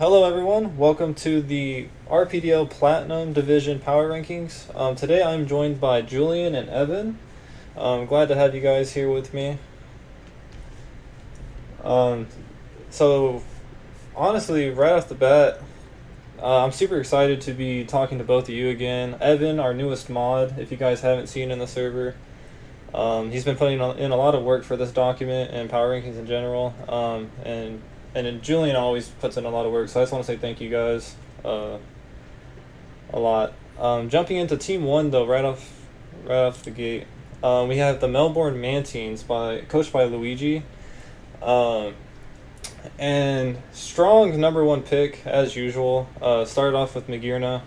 Hello everyone, welcome to the RPDL Platinum Division Power Rankings. Today I'm joined by Julien and Evan. I'm glad to have you guys here with me. So honestly, right off the bat, I'm super excited to be talking to both of you again. Evan, our newest mod, if you guys haven't seen in the server, he's been putting in a lot of work for this document and Power Rankings in general, and then Julien always puts in a lot of work, so I just want to say thank you guys a lot. Jumping into Team 1, though, right off the gate, we have the Melbourne Mantines, coached by Luigi. And strong number one pick, as usual. Started off with Magirna.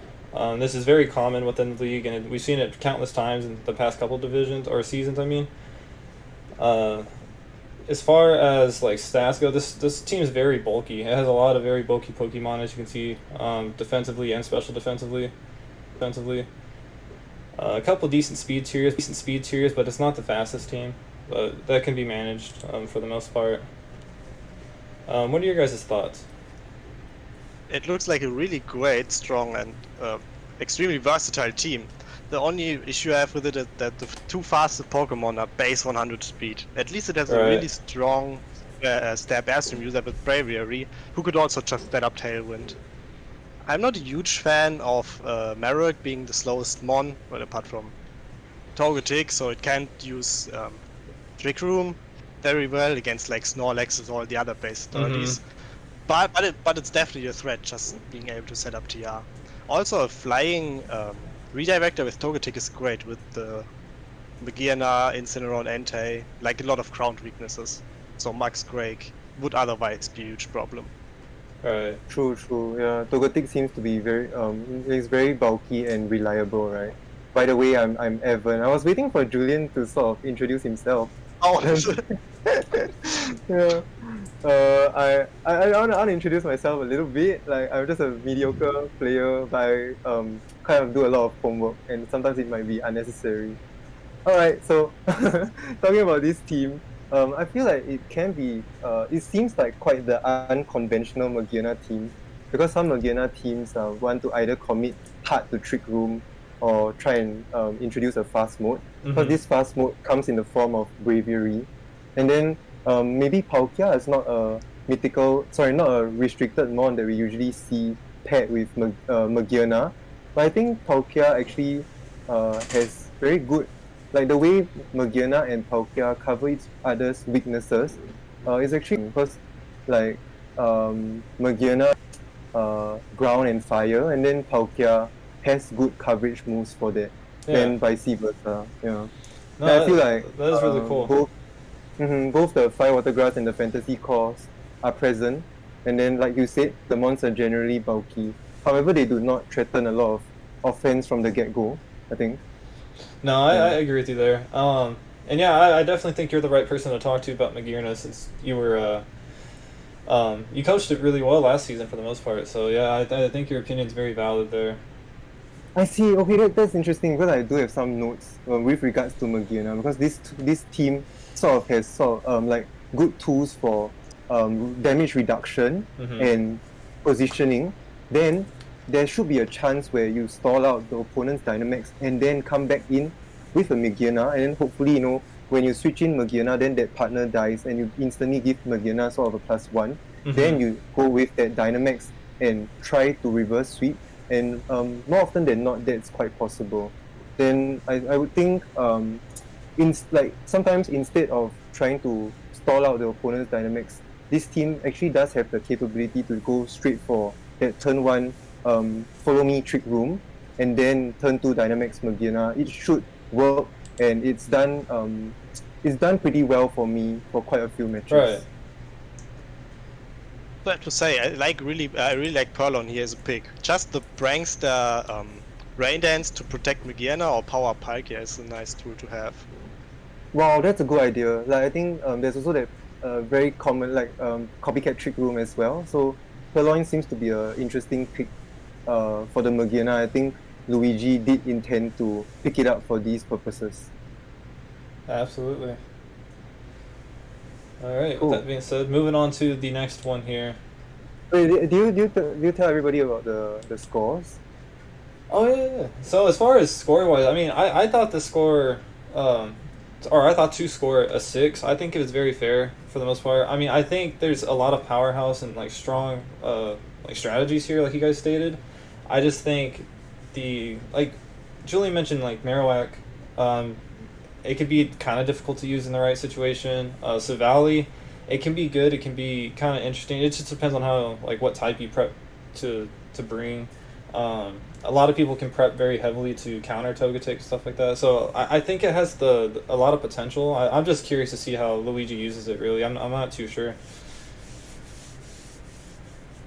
This is very common within the league, and we've seen it countless times in the past couple divisions, or seasons, I mean. As far as like stats go, this team is very bulky. It has a lot of very bulky Pokemon, as you can see, defensively and special defensively. A couple decent speed tiers, but it's not the fastest team. But that can be managed for the most part. What are your guys' thoughts? It looks like a really great, strong, and extremely versatile team. The only issue I have with it is that the two fastest Pokemon are base 100 speed. At least it has a really strong Stab Airstream user with Braviary, who could also just set up Tailwind. I'm not a huge fan of Marowak being the slowest Mon, well, apart from Togetic, so it can't use Trick Room very well against like Snorlax and all the other base authorities. But it's definitely a threat, just being able to set up TR. Also, a flying Redirector with Togetic is great with the Magirna, Incineroar, Entei, like a lot of ground weaknesses. So Max Drake would otherwise be a huge problem. Right. True. Yeah, Togetic seems to be very is very bulky and reliable, right? By the way, I'm Evan. I was waiting for Julien to sort of introduce himself. Oh. Yeah. I want to introduce myself a little bit. Like, I'm just a mediocre player, but I kind of do a lot of homework, and sometimes it might be unnecessary. Alright, so talking about this team, I feel like it can be, it seems like quite the unconventional Magirna team, because some Magirna teams want to either commit hard to Trick Room or try and introduce a fast mode. Because this fast mode comes in the form of Braviary, and then maybe Palkia is not a restricted mon that we usually see paired with Magirna. But I think Palkia actually has very good, like the way Magirna and Palkia cover each other's weaknesses is actually because like Magirna ground and fire, and then Palkia has good coverage moves for that, and vice versa. Yeah. No, I feel like that is really cool. Both the Fire Water Grass and the Fantasy Cores are present, and then like you said, the mons are generally bulky. However, they do not threaten a lot of offense from the get-go, I think. No, I agree with you there. And yeah, I definitely think you're the right person to talk to about Magirna, since you were you coached it really well last season for the most part. So yeah, I think your opinion's very valid there. I see. Okay, that's interesting, because I do have some notes with regards to Magirna, because this team sort of has like good tools for damage reduction and positioning. Then there should be a chance where you stall out the opponent's Dynamax and then come back in with a Magirna, and then hopefully, when you switch in Magirna, then that partner dies and you instantly give Magirna sort of a +1. Then you go with that Dynamax and try to reverse sweep, and more often than not, that's quite possible. Then I would think sometimes instead of trying to stall out the opponent's Dynamax, this team actually does have the capability to go straight for that turn 1 follow me Trick Room, and then turn 2 Dynamax Magirna. It should work, and it's done pretty well for me for quite a few matches. Right. I have to say, I really like Purlon here as a pick. Just the Prankster Rain Dance to protect Magirna or Power Palkia is a nice tool to have. Wow, that's a good idea. Like, I think there's also that very common copycat Trick Room as well. So Purloin seems to be an interesting pick for the Magirna. I think Luigi did intend to pick it up for these purposes. Absolutely. Alright, Cool. With that being said, moving on to the next one here. Wait, do you tell everybody about the scores? Oh yeah. So as far as score wise, I mean, I thought the score, or I thought to score a 6. I think it was very fair for the most part. I mean, I think there's a lot of powerhouse and like strong like strategies here, like you guys stated. I just think the like Julien mentioned like Marowak, it could be kind of difficult to use in the right situation. So Valley, it can be good. It can be kind of interesting. It just depends on how like what type you prep to bring. A lot of people can prep very heavily to counter Togetic, stuff like that. So I think it has a lot of potential. I'm just curious to see how Luigi uses it, really. I'm not too sure.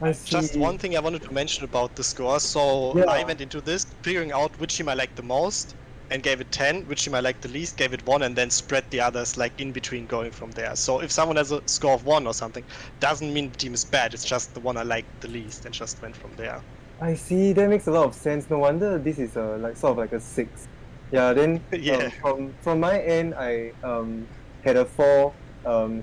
I see. Just one thing I wanted to mention about the score. So Yeah. I went into this figuring out which team I liked the most and gave it 10, which team I liked the least, gave it 1, and then spread the others like in between going from there. So if someone has a score of 1 or something, doesn't mean the team is bad, it's just the one I liked the least and just went from there. I see. That makes a lot of sense. No wonder this is like sort of like a 6. Yeah. Then Yeah. from my end, I had a 4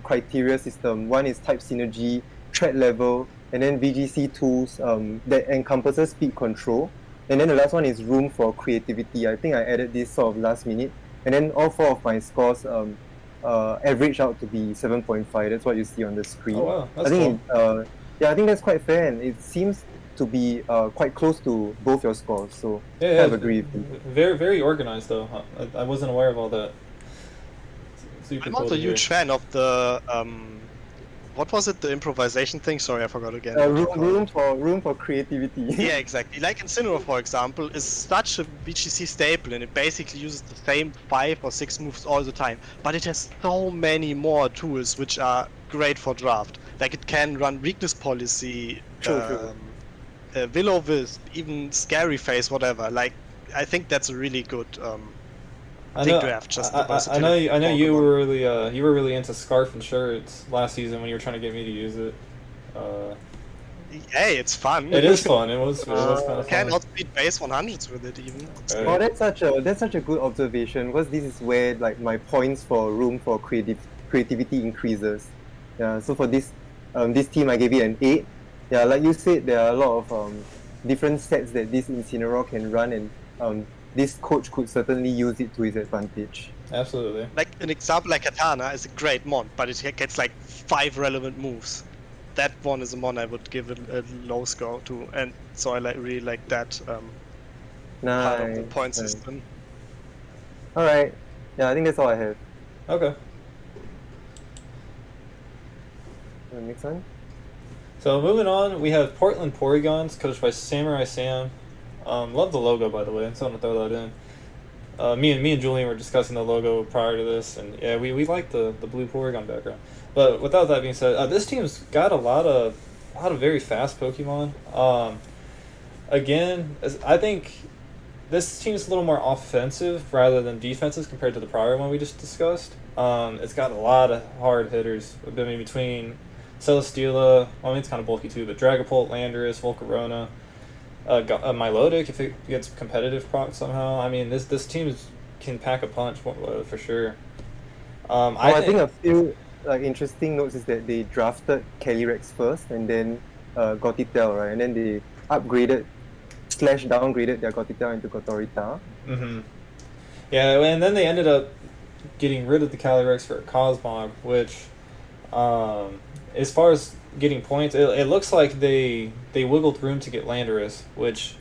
criteria system. One is type synergy, threat level, and then VGC tools that encompasses speed control. And then the last one is room for creativity. I think I added this sort of last minute. And then all 4 of my scores average out to be 7.5. That's what you see on the screen. Oh wow, that's I think cool. I think that's quite fair, and it seems to be quite close to both your scores. So Yeah, I yeah, have agreed with you. very organized though. I wasn't aware of all that. Super I'm cool also a to hear. huge fan of the what was it? The improvisation thing? Sorry, I forgot again. Room for creativity. Yeah, exactly. Like Incineroar, for example, is such a VGC staple, and it basically uses the same 5 or 6 moves all the time. But it has so many more tools which are great for draft. Like it can run weakness policy, True. Will-O-Wisp, even Scary Face, whatever. Like I think that's a really good I thing know. to have. Just the I know. versatility I know of you Pokemon. were really into Scarf and Shirts last season when you were trying to get me to use it. Hey, it's fun. It is fun. It was kind of Can fun. outspeed base 100s with it even. Right. Oh, that's such a good observation. Because this is where like my points for room for creativity increases. Yeah. So for this team, I gave it an 8. Yeah, like you said, there are a lot of different sets that this Incineroar can run, and this coach could certainly use it to his advantage. Absolutely. Like an example like Katana is a great mon, but it gets like 5 relevant moves. That one is a mon I would give a low score to, and so I really like that part of the point Nice. system. All right. Yeah, I think that's all I have. Okay. Next one. So moving on, we have Portland Porygons, coached by Samurai Sam. Love the logo, by the way. So I'm gonna throw that in. Me and Julien were discussing the logo prior to this, and yeah, we like the blue Porygon background. But without that being said, this team's got a lot of very fast Pokemon. Again, I think this team's a little more offensive rather than defensive compared to the prior one we just discussed. It's got a lot of hard hitters. Between Celesteela, I mean it's kind of bulky too, but Dragapult, Landorus, Volcarona, Milotic if it gets competitive proc somehow. I mean this team can pack a punch for sure. I think a few interesting notes is that they drafted Calyrex first and then Gothitelle, right? And then they downgraded their Gothitelle into Gotorita. Mm-hmm. Yeah, and then they ended up getting rid of the Calyrex for Cosmog, which, as far as getting points, it looks like they wiggled room to get Landorus, which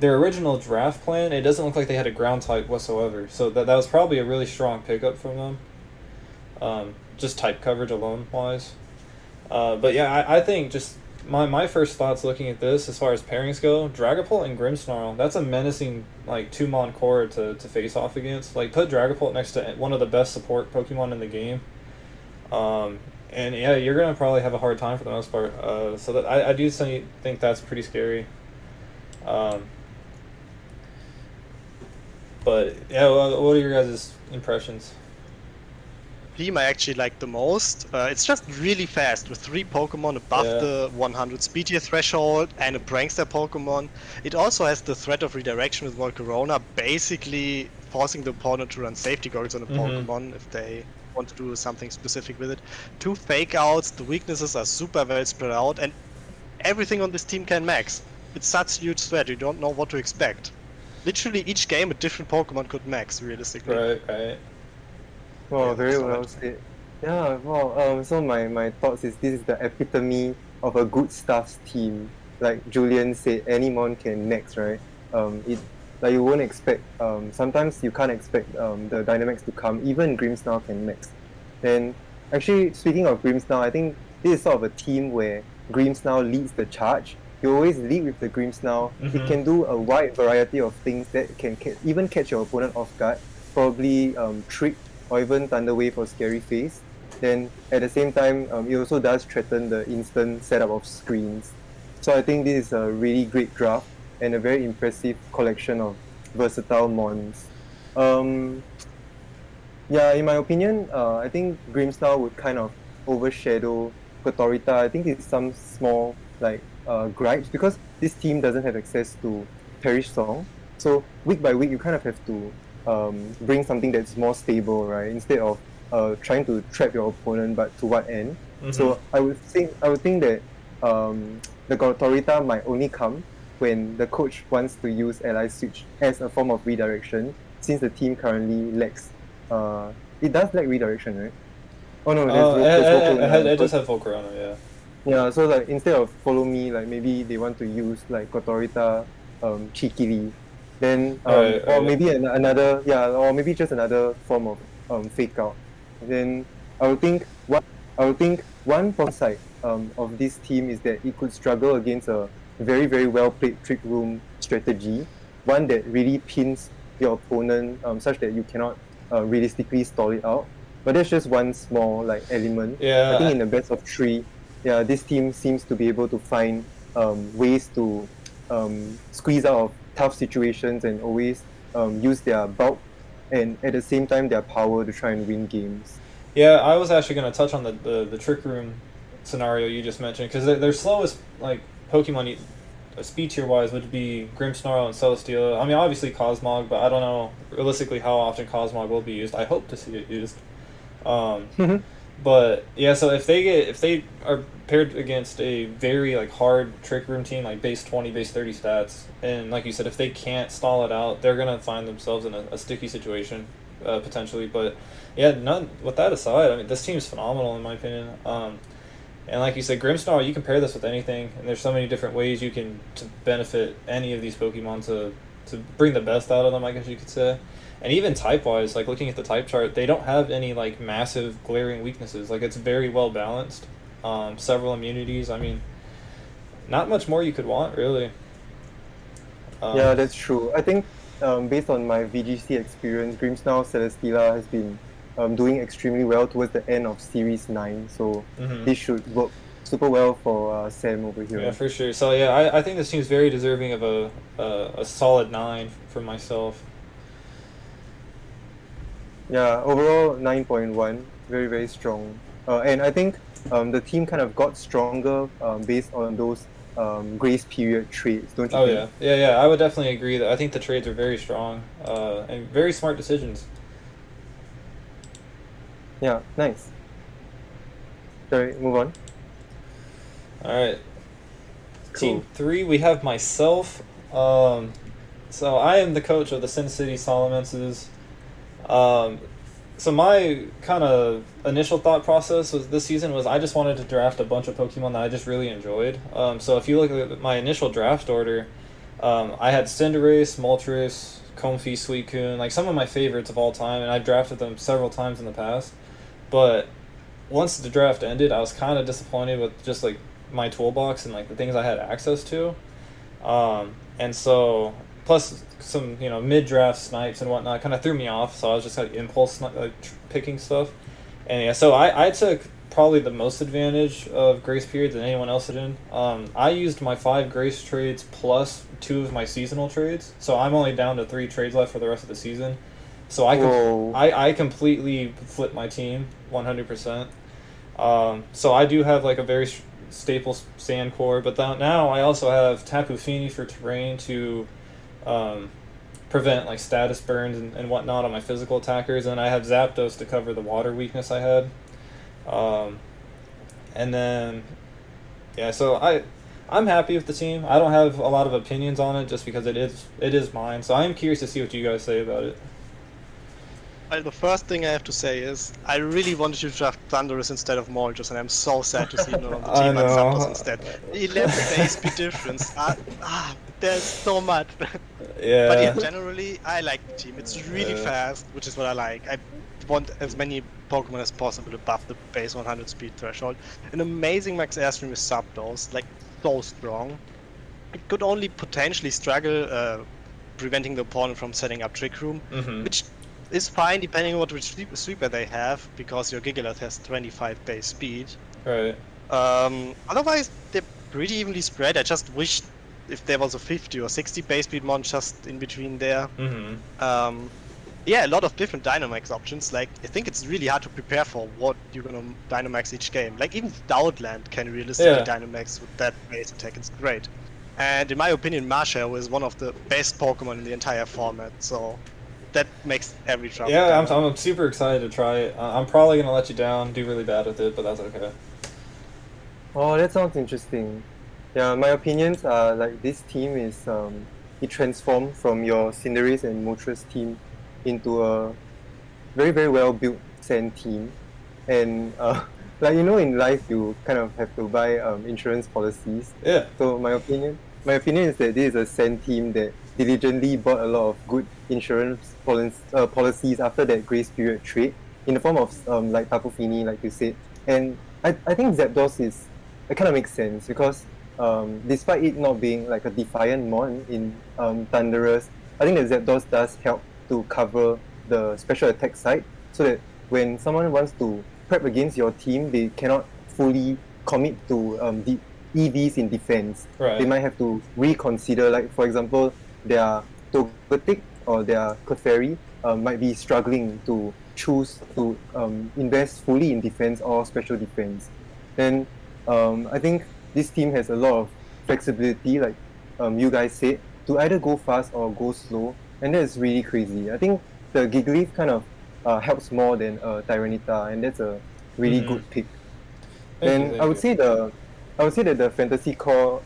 their original draft plan, it doesn't look like they had a ground type whatsoever. So that was probably a really strong pickup from them, just type coverage alone wise. But yeah, I think just my first thoughts looking at this as far as pairings go, Dragapult and Grimmsnarl, that's a menacing like 2-mon core to face off against. Like put Dragapult next to one of the best support Pokemon in the game. And yeah, you're gonna probably have a hard time for the most part. So that I do think that's pretty scary. But yeah, what are your guys' impressions? Team I actually like the most. It's just really fast with 3 Pokemon above Yeah. the 100 speed tier threshold and a Prankster Pokemon. It also has the threat of redirection with Volcarona, basically forcing the opponent to run safety goals on a Pokemon if they want to do something specific with it. 2 fake outs, the weaknesses are super well spread out, and everything on this team can max. It's such a huge threat, you don't know what to expect. Literally each game a different Pokemon could max, realistically. Right. Well, Yeah, very so well much. said. Yeah, well, so my thoughts is this is the epitome of a good stuffs team. Like Julien said, any mon can max, right? It like you won't expect. Sometimes you can't expect the Dynamax to come. Even Grimmsnarl can max. And actually, speaking of Grimmsnarl, I think this is sort of a team where Grimmsnarl leads the charge. You always lead with the Grimmsnarl. It can do a wide variety of things that can even catch your opponent off guard. Probably trick or even Thunder Wave or Scary Face. Then at the same time, it also does threaten the instant setup of screens. So I think this is a really great draft and a very impressive collection of versatile mons. Yeah, in my opinion, I think Grimmsnarl would kind of overshadow Kotorita. I think it's some small gripes because this team doesn't have access to Perish Song. So week by week, you kind of have to bring something that's more stable, right? Instead of trying to trap your opponent, but to what end? So I would think that the Kotorita might only come when the coach wants to use Ally Switch as a form of redirection, since the team currently lacks. It does lack redirection, right? Oh no, it does have Volcarona, yeah. Yeah, so like instead of follow me, like maybe they want to use like Kotorita cheekily, then or maybe another or maybe just another form of fake out. Then I would think one side of this team is that it could struggle against a very, very well played trick room strategy, one that really pins your opponent such that you cannot realistically stall it out. But that's just one small element. Yeah, I think in the best of 3, this team seems to be able to find ways to squeeze out of tough situations and always use their bulk and at the same time their power to try and win games. Yeah, I was actually going to touch on the Trick Room scenario you just mentioned, because their slowest Pokemon speed tier wise would be Grimmsnarl and Celesteela. I mean, obviously Cosmog, but I don't know realistically how often Cosmog will be used. I hope to see it used. But yeah, so if they are paired against a very hard Trick Room team, like base 20, base 30 stats, and like you said, if they can't stall it out, they're gonna find themselves in a sticky situation potentially. But yeah, with that aside, I mean, this team is phenomenal in my opinion. And like you said, Grimmsnarl, you can pair this with anything, and there's so many different ways you can to benefit any of these Pokemon to bring the best out of them, I guess you could say. And even type-wise, looking at the type chart, they don't have any massive glaring weaknesses. It's very well balanced. Several immunities. I mean, not much more you could want, really. Yeah, that's true. I think based on my VGC experience, Grimmsnarl Celesteela has been doing extremely well towards the end of Series 9, so this should work super well for Sam over here. Yeah, for sure. So yeah, I think this team's very deserving of a solid 9 for myself. Yeah, overall 9.1, very, very strong. And I think the team kind of got stronger based on those grace period trades, don't you think? Yeah, I would definitely agree that I think the trades are very strong and very smart decisions. Yeah, nice. Sorry, move on. Alright. Cool. Team 3, we have myself. So I am the coach of the City Salamences. So my kind of initial thought process this season was I just wanted to draft a bunch of Pokemon that I just really enjoyed. So if you look at my initial draft order, I had Cinderace, Moltres, Comfey, Suicune, some of my favorites of all time, and I've drafted them several times in the past. But once the draft ended, I was kind of disappointed with just my toolbox and the things I had access to. And so plus some mid-draft snipes and whatnot kind of threw me off, so I was just impulse picking stuff. And yeah, so I took probably the most advantage of grace periods than anyone else did. I used my 5 grace trades plus 2 of my seasonal trades, so I'm only down to 3 trades left for the rest of the season. So I completely flipped my team 100%. So I do have a very staple sand core, but now I also have Tapu Fini for terrain to prevent status burns and whatnot on my physical attackers, and I have Zapdos to cover the water weakness I had. And then yeah, so I I'm happy with the team. I don't have a lot of opinions on it just because it is mine. So I am curious to see what you guys say about it. Well, the first thing I have to say is I really wanted you to draft Thunderous instead of Moltres, and I'm so sad to see him on the team and Zapdos instead. 11 base speed difference. There's so much. Yeah. But yeah, generally, I like the team. It's really fast, which is what I like. I want as many Pokemon as possible above the base 100 speed threshold. An amazing max airstream with Zapdos, like so strong. It could only potentially struggle preventing the opponent from setting up Trick Room, which is fine depending on what sweeper they have, because your Gigalith has 25 base speed. Right. Otherwise, they're pretty evenly spread. I just wish if there was a 50 or 60 base speed mon just in between there. Yeah, a lot of different Dynamax options. Like, I think it's really hard to prepare for what you're gonna Dynamax each game. Like, even Stoutland can realistically Dynamax with that base attack. It's great. And in my opinion, Marshall is one of the best Pokemon in the entire format. So that makes every trouble. Yeah, I'm super excited to try it. I'm probably gonna let you down, do really bad with it, but that's okay. Oh, that sounds interesting. Yeah, my opinions are like this team is it transformed from your Cinderace and Moltres team into a very, very well built Sand team. And like, you know, in life you kind of have to buy insurance policies. Yeah. So my opinion is that this is a Sand team that diligently bought a lot of good insurance policies after that grace period trade in the form of like Tapu Fini, like you said. And I think Zapdos it kind of makes sense because despite it not being like a defiant mon in Thunderous, I think that Zapdos does help to cover the special attack side, so that when someone wants to prep against your team, they cannot fully commit to the EVs in defense. Right. They might have to reconsider, like for example, their Togetic or their Clefairy might be struggling to choose to invest fully in defense or special defense. Then I think this team has a lot of flexibility, like you guys said, to either go fast or go slow, and that's really crazy. I think the Gigalith kind of helps more than Tyranitar, and that's a really good pick. Then I would say that the fantasy core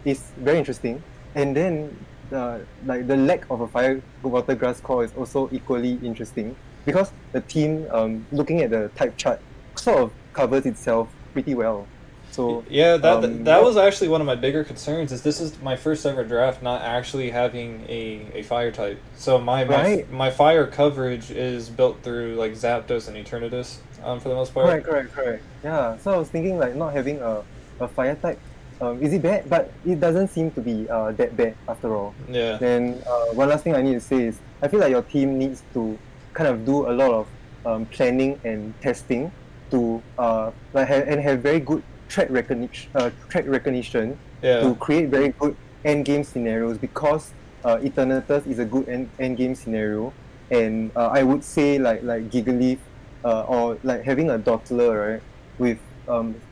is very interesting, and then like the lack of a fire water grass core is also equally interesting, because the team looking at the type chart sort of covers itself pretty well. So yeah, that was actually one of my bigger concerns. Is this is my first ever draft not actually having a fire type. So my fire coverage is built through like Zapdos and Eternatus for the most part. Correct. Yeah. So I was thinking like not having a fire type. Is it bad? But it doesn't seem to be that bad after all. Yeah. Then one last thing I need to say is I feel like your team needs to kind of do a lot of planning and testing to have very good track recognition to create very good end game scenarios, because Eternatus is a good end game scenario, and I would say like Gigalith or like having a Dottler, right, with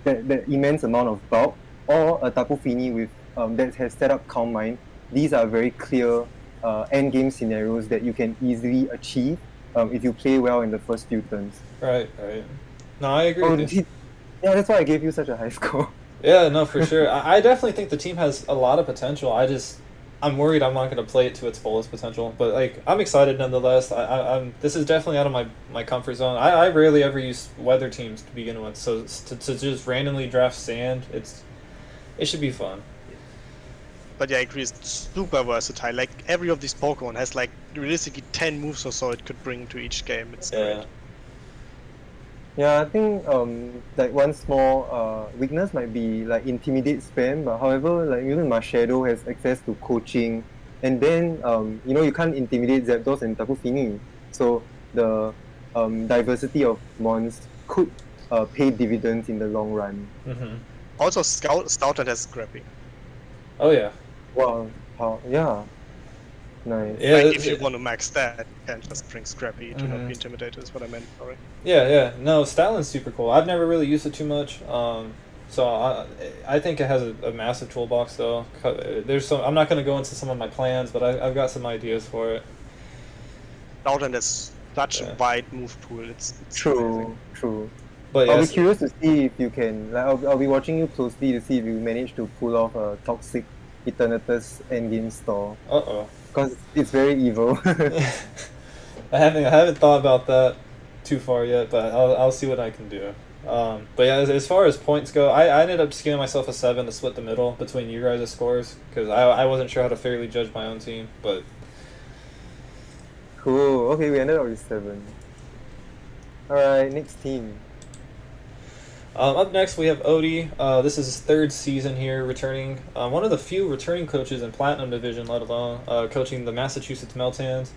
that immense amount of bulk, or a Tapu Fini with that has set up Calm Mind. These are very clear end game scenarios that you can easily achieve if you play well in the first few turns. Right. No, I agree with you. Yeah, that's why I gave you such a high score. Yeah, no, for sure. I definitely think the team has a lot of potential. I'm worried I'm not going to play it to its fullest potential. But like, I'm excited nonetheless. I'm this is definitely out of my comfort zone. I rarely ever use weather teams to begin with, so to just randomly draft sand, it should be fun. But yeah, I agree, it's super versatile. Like, every of these Pokemon has like realistically 10 moves or so it could bring to each game. It's great. Yeah, I think like one small weakness might be like intimidate spam, but however, like even Marshadow has access to coaching, and then you can't intimidate Zapdos and Tapu Fini, so the diversity of mons could pay dividends in the long run. Also, Stoutland has scrapping. Oh yeah. Wow. Yeah. Nice. Yeah, like if you want to max that, you can just bring Scrappy to not be intimidated, is what I meant, sorry. Yeah. No, Stoutland's super cool. I've never really used it too much. So I think it has a massive toolbox though. I'm not going to go into some of my plans, but I've got some ideas for it. Stoutland has such a wide move pool. It's True. amazing. True. But I'll be yes, curious to see if you can. Like, I'll be watching you closely to see if you manage to pull off a toxic Eternatus endgame store. uh-oh. Because it's very evil. I haven't thought about that too far yet, but I'll see what I can do. But yeah, as far as points go, I ended up just giving myself a 7 to split the middle between you guys' scores because I wasn't sure how to fairly judge my own team. But Cool. Okay, we ended up with 7. Alright, next team. up next we have Odie. This is his 3rd season here, returning. One of the few returning coaches in Platinum Division, let alone coaching the Massachusetts Meltans.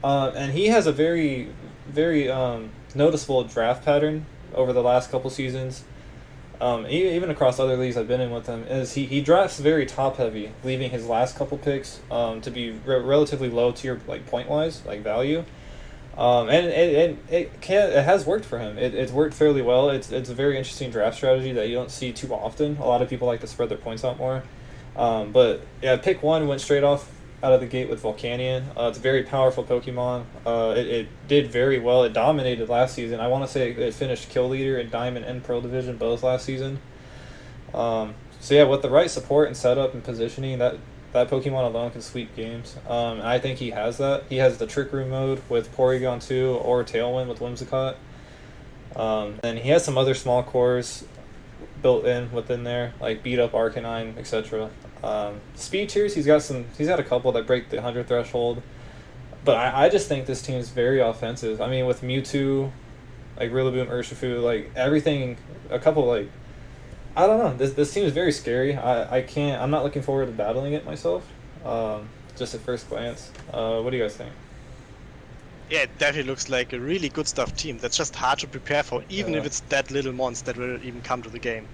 And he has a very, very noticeable draft pattern over the last couple seasons. Even across other leagues I've been in with him, is he drafts very top heavy, leaving his last couple picks to be relatively low tier, like point wise, like value. And it has worked for him. It's worked fairly well. It's a very interesting draft strategy that you don't see too often. A lot of people like to spread their points out more. But yeah, pick 1 went straight off out of the gate with Volcanion. It's a very powerful Pokemon. It did very well. It dominated last season. I want to say it finished kill leader in Diamond and Pearl Division both last season. So yeah, with the right support and setup and positioning, that Pokemon alone can sweep games. I think he has that. He has the Trick Room mode with Porygon 2 or Tailwind with Whimsicott. And he has some other small cores built in within there, like Beat Up, Arcanine, etc. Speed tiers, he's had a couple that break the 100 threshold. But I just think this team is very offensive. I mean, with Mewtwo, like Rillaboom, Urshifu, like everything, a couple like, I don't know. This team is very scary. I'm not looking forward to battling it myself. Just at first glance. What do you guys think? Yeah, it definitely looks like a really good stuff team that's just hard to prepare for, even if it's that little monster that will even come to the game.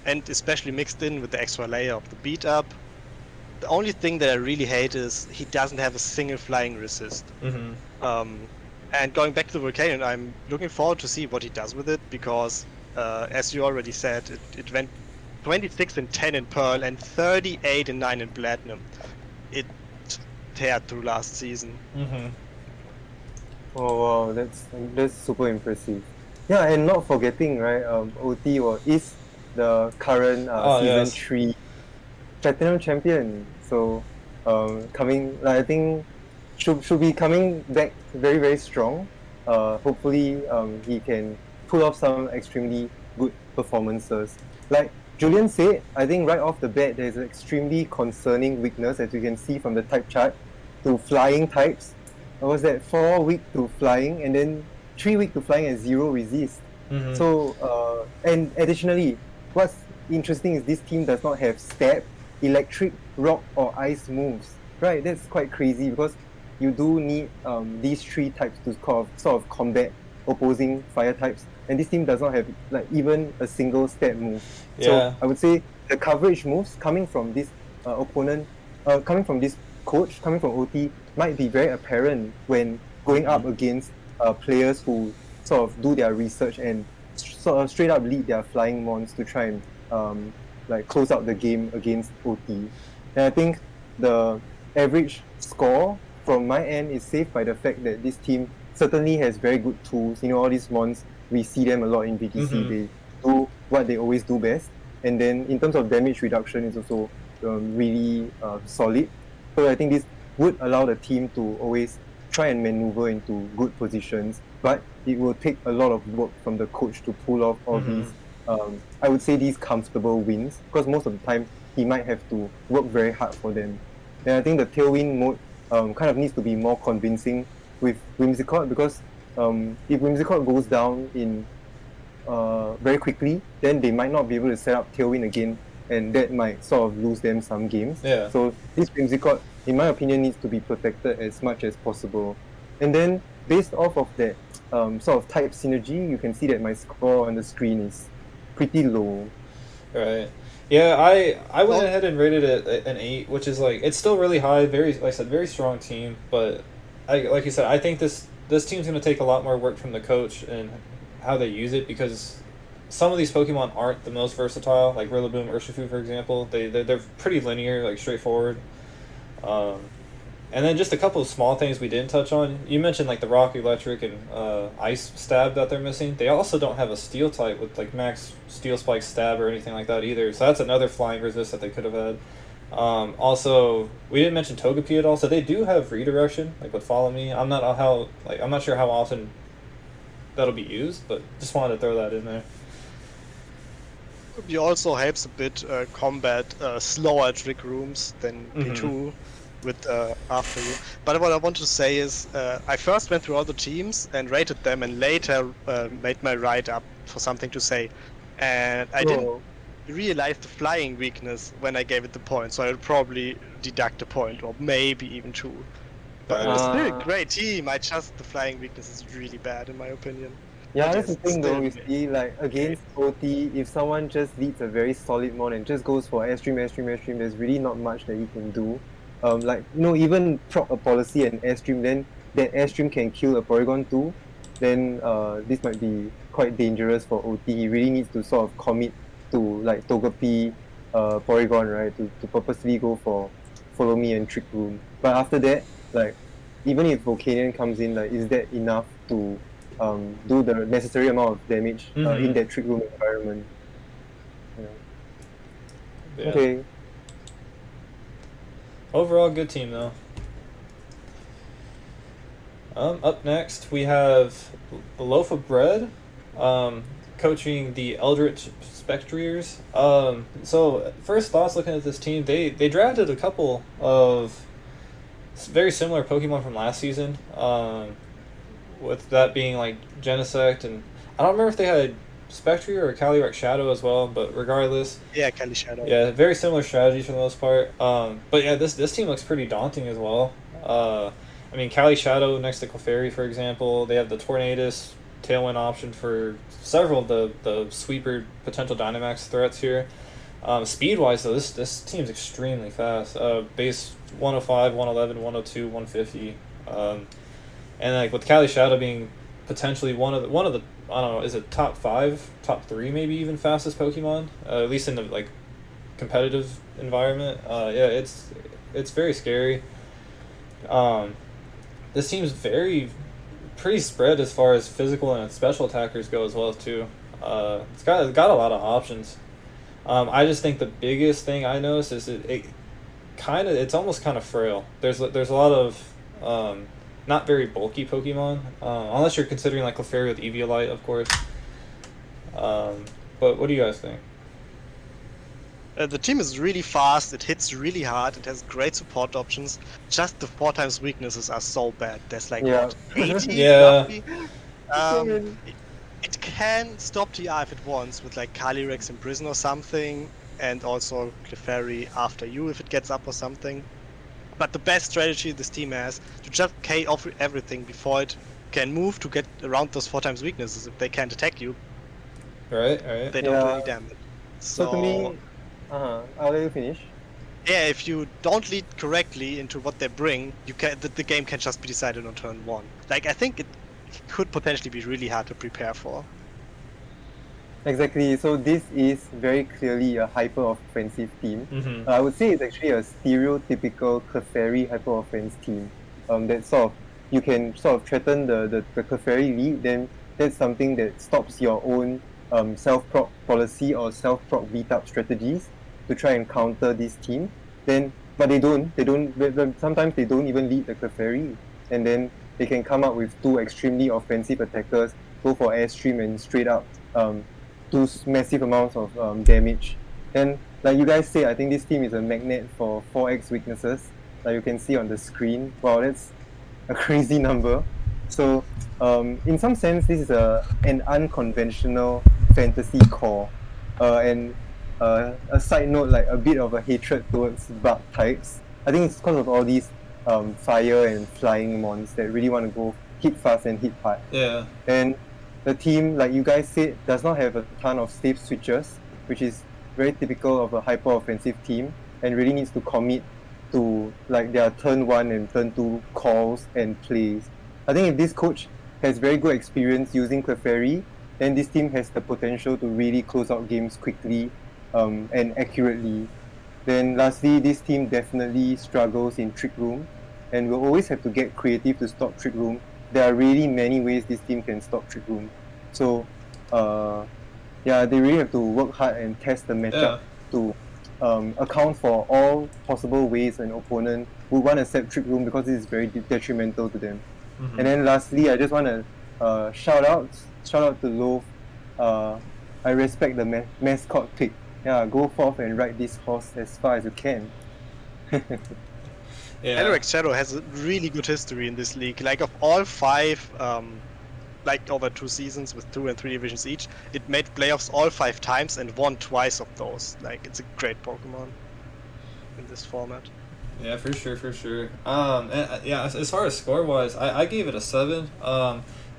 And especially mixed in with the extra layer of the beat up. The only thing that I really hate is he doesn't have a single flying resist. Mm-hmm. And going back to the Volcanion, I'm looking forward to see what he does with it, because as you already said, it went 26 and 10 in Pearl and 38 and 9 in Platinum. It teared through last season. Mm-hmm. Oh wow, that's super impressive. Yeah, and not forgetting, right? OT is the current season 3 Platinum champion. So coming, like, I think should be coming back very, very strong. Hopefully he can pull off some extremely good performances. Like Julien said, I think right off the bat there's an extremely concerning weakness, as you can see from the type chart, to flying types. Was that 4 weak to flying and then 3 weak to flying and 0 resist. Mm-hmm. So and additionally, what's interesting is this team does not have stab, electric, rock or ice moves. Right, that's quite crazy because you do need these 3 types to sort of combat opposing fire types, and this team does not have like even a single stab move. Yeah. So I would say the coverage moves coming from this opponent, coming from this coach, coming from OT, might be very apparent when going up against players who sort of do their research and sort of straight up lead their flying mons to try and like close out the game against OT. And I think the average score from my end is safe by the fact that this team certainly has very good tools. You know, all these mons, we see them a lot in VTC. Mm-hmm. They do what they always do best. And then in terms of damage reduction, it's also really solid. So I think this would allow the team to always try and maneuver into good positions, but it will take a lot of work from the coach to pull off all these, I would say, these comfortable wins, because most of the time he might have to work very hard for them. And I think the Tailwind mode kind of needs to be more convincing with Whimsicott, because if Whimsicott goes down in very quickly, then they might not be able to set up Tailwind again, and that might sort of lose them some games. Yeah. So this Whimsicott, in my opinion, needs to be protected as much as possible. And then based off of that sort of type synergy, you can see that my score on the screen is pretty low. Right. Yeah, I went ahead and rated it an 8, which is like, it's still really high. Very, like I said, very strong team. But like you said, I think this team's going to take a lot more work from the coach and how they use it, because some of these Pokemon aren't the most versatile, like Rillaboom, Urshifu, for example. They're pretty linear, like straightforward. And then just a couple of small things we didn't touch on. You mentioned like the rock, electric, and ice stab that they're missing. They also don't have a steel type with like max steel spike stab or anything like that either. So that's another flying resist that they could have had. Also, we didn't mention Togepi at all. So they do have redirection, like with Follow Me. I'm not sure how often that'll be used, but just wanted to throw that in there. It also helps a bit combat slower trick rooms than P2 with after you. But what I want to say is I first went through all the teams and rated them, and later made my write-up for something to say. And I didn't realize the flying weakness when I gave it the point, so I'll probably deduct a point, or maybe even 2. But it's still a great team, the flying weakness is really bad in my opinion. Yeah, that's the thing though, you see, like, against OT, if someone just leads a very solid mon and just goes for airstream, there's really not much that you can do. Even proc a policy and airstream, then that airstream can kill a Porygon too, then this might be quite dangerous for OT. He really needs to sort of commit to, like, Togepi, Porygon, right, to purposely go for Follow Me and Trick Room. But after that, like, even if Volcanion comes in, like, is that enough to do the necessary amount of damage in that Trick Room environment? Yeah. Okay. Overall, good team though. Up next, we have the Loaf of Bread, coaching the Elritch Spectriers. So first thoughts looking at this team, they drafted a couple of very similar Pokemon from last season. With that being like Genesect, and I don't remember if they had Spectrier or Calyrex Shadow as well, but regardless. Yeah, Cali Shadow. Yeah, very similar strategies for the most part. But yeah, this team looks pretty daunting as well. I mean, Cali Shadow next to Clefairy, for example. They have the Tornadus Tailwind option for several of the sweeper potential Dynamax threats here. Speed-wise, though, this team's extremely fast. Base 105, 111, 102, 150. And like with Cali Shadow being potentially one of the I don't know, is it top 5, top 3 maybe even fastest Pokemon, at least in the like competitive environment. Yeah, it's very scary. This team's pretty spread as far as physical and special attackers go as well too. It's got a lot of options. I just think the biggest thing I noticed is it's almost kind of frail. There's a lot of not very bulky Pokemon, unless you're considering like Clefairy with Eviolite, of course. But what do you guys think? The team is really fast, it hits really hard, it has great support options. Just the 4 times weaknesses are so bad. There's like what, 80 roughly? It can stop TR if it wants, with like Calyrex Imprison or something, and also Clefairy after you if it gets up or something. But the best strategy this team has to just K off everything before it can move to get around those 4 times weaknesses. If they can't attack you, right, they don't do any damage. So to me, I'll let you finish. Yeah, if you don't lead correctly into what they bring, the game can just be decided on turn 1. Like, I think it could potentially be really hard to prepare for. Exactly, so this is very clearly a hyper-offensive team. I would say it's actually a stereotypical Clefairy hyper-offense team. That you can sort of threaten the Clefairy lead, then that's something that stops your own self-proc policy or self-proc beat-up strategies to try and counter this team. But they don't, sometimes they don't even lead the Clefairy, and then they can come up with 2 extremely offensive attackers, go for airstream and straight up do massive amounts of damage. And like you guys say, I think this team is a magnet for 4x weaknesses, like you can see on the screen. Wow, that's a crazy number. So in some sense, this is an unconventional fantasy core. And a side note, like a bit of a hatred towards bug types. I think it's because of all these fire and flying mons that really want to go hit fast and hit hard. Yeah. And the team, like you guys said, does not have a ton of safe switches, which is very typical of a hyper-offensive team, and really needs to commit to like their turn 1 and turn 2 calls and plays. I think if this coach has very good experience using Clefairy, then this team has the potential to really close out games quickly and accurately. Then lastly, this team definitely struggles in Trick Room. and we'll always have to get creative to stop Trick Room. There are really many ways this team can stop Trick Room. So, they really have to work hard and test the matchup to account for all possible ways an opponent would want to set Trick Room, because this is very detrimental to them. Mm-hmm. And then lastly, I just want to shout out to Loaf. I respect the mascot pick. Yeah, go forth and ride this horse as far as you can. Elritch Shadow has a really good history in this league. Like, of all 5, like over 2 seasons with 2 and 3 divisions each, it made playoffs all 5 times and won twice of those. Like, it's a great Pokemon in this format. Yeah, for sure. As far as score-wise, I gave it a 7.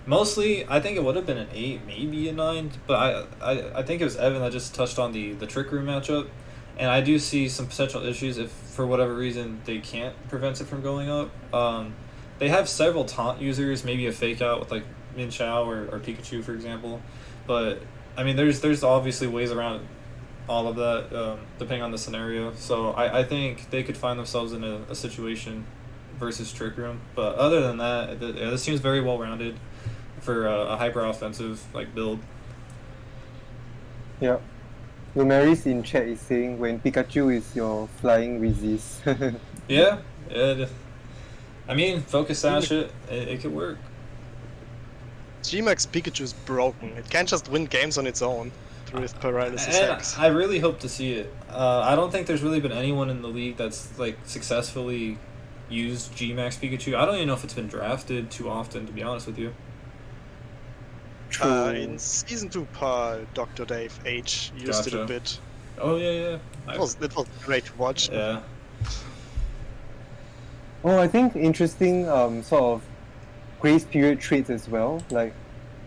Mostly, I think it would have been an 8, maybe a 9, but I think it was Evan that just touched on the Trick Room matchup, and I do see some potential issues if, for whatever reason, they can't prevent it from going up. They have several taunt users, maybe a Fake Out with, like, Minchao or Pikachu, for example, but, I mean, there's obviously ways around all of that, depending on the scenario, so I think they could find themselves in a situation versus Trick Room, but other than that, this team's very well-rounded for a hyper-offensive build. Yeah. Lumeris in chat is saying when Pikachu is your flying resist. Yeah. I mean, focus sash it could work. G-Max Pikachu is broken. It can't just win games on its own through its paralysis And hacks. I really hope to see it. I don't think there's really been anyone in the league that's successfully used G-Max Pikachu. I don't even know if it's been drafted too often, to be honest with you. In Season 2, Dr. Dave H used it a bit. Oh, yeah. It was great to watch. Yeah. Oh, I think interesting sort of grace period trades as well, like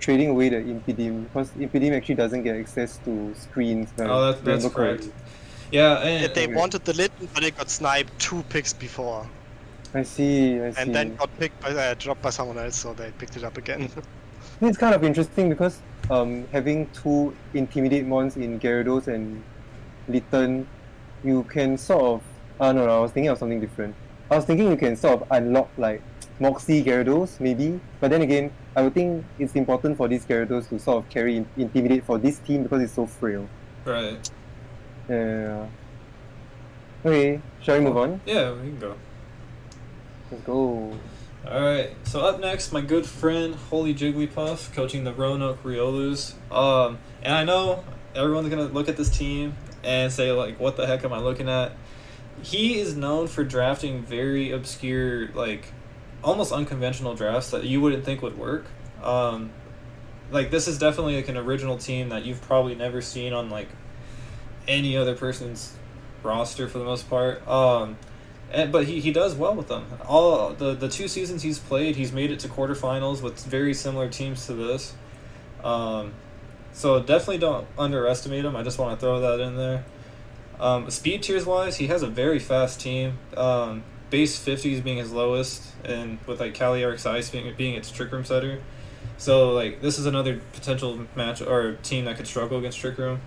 trading away the Impidim, because Impidim actually doesn't get access to screens. Oh, that's correct. Yeah, and they wanted the Litten, but they got sniped 2 picks before. I see. And then got dropped by someone else, so they picked it up again. It's kind of interesting because having 2 Intimidate mons in Gyarados and Litten, you can sort of... I was thinking of something different. I was thinking you can sort of unlock like Moxie Gyarados, maybe. But then again, I would think it's important for these Gyarados to sort of carry Intimidate for this team because it's so frail. Right. Yeah. Okay, shall we move on? Yeah, we can go. Let's go. Alright, so up next, my good friend, Holy Jigglypuff, coaching the Roanoke Riolus. And I know everyone's going to look at this team and say, what the heck am I looking at? He is known for drafting very obscure, almost unconventional drafts that you wouldn't think would work. This is definitely, an original team that you've probably never seen on, any other person's roster for the most part. But he does well with them. All the 2 seasons he's played, he's made it to quarterfinals with very similar teams to this. So definitely don't underestimate him. I just want to throw that in there. Speed tiers wise, he has a very fast team. Base 50s being his lowest, and with Calyrex Ice being its Trick Room setter. So this is another potential match or team that could struggle against Trick Room.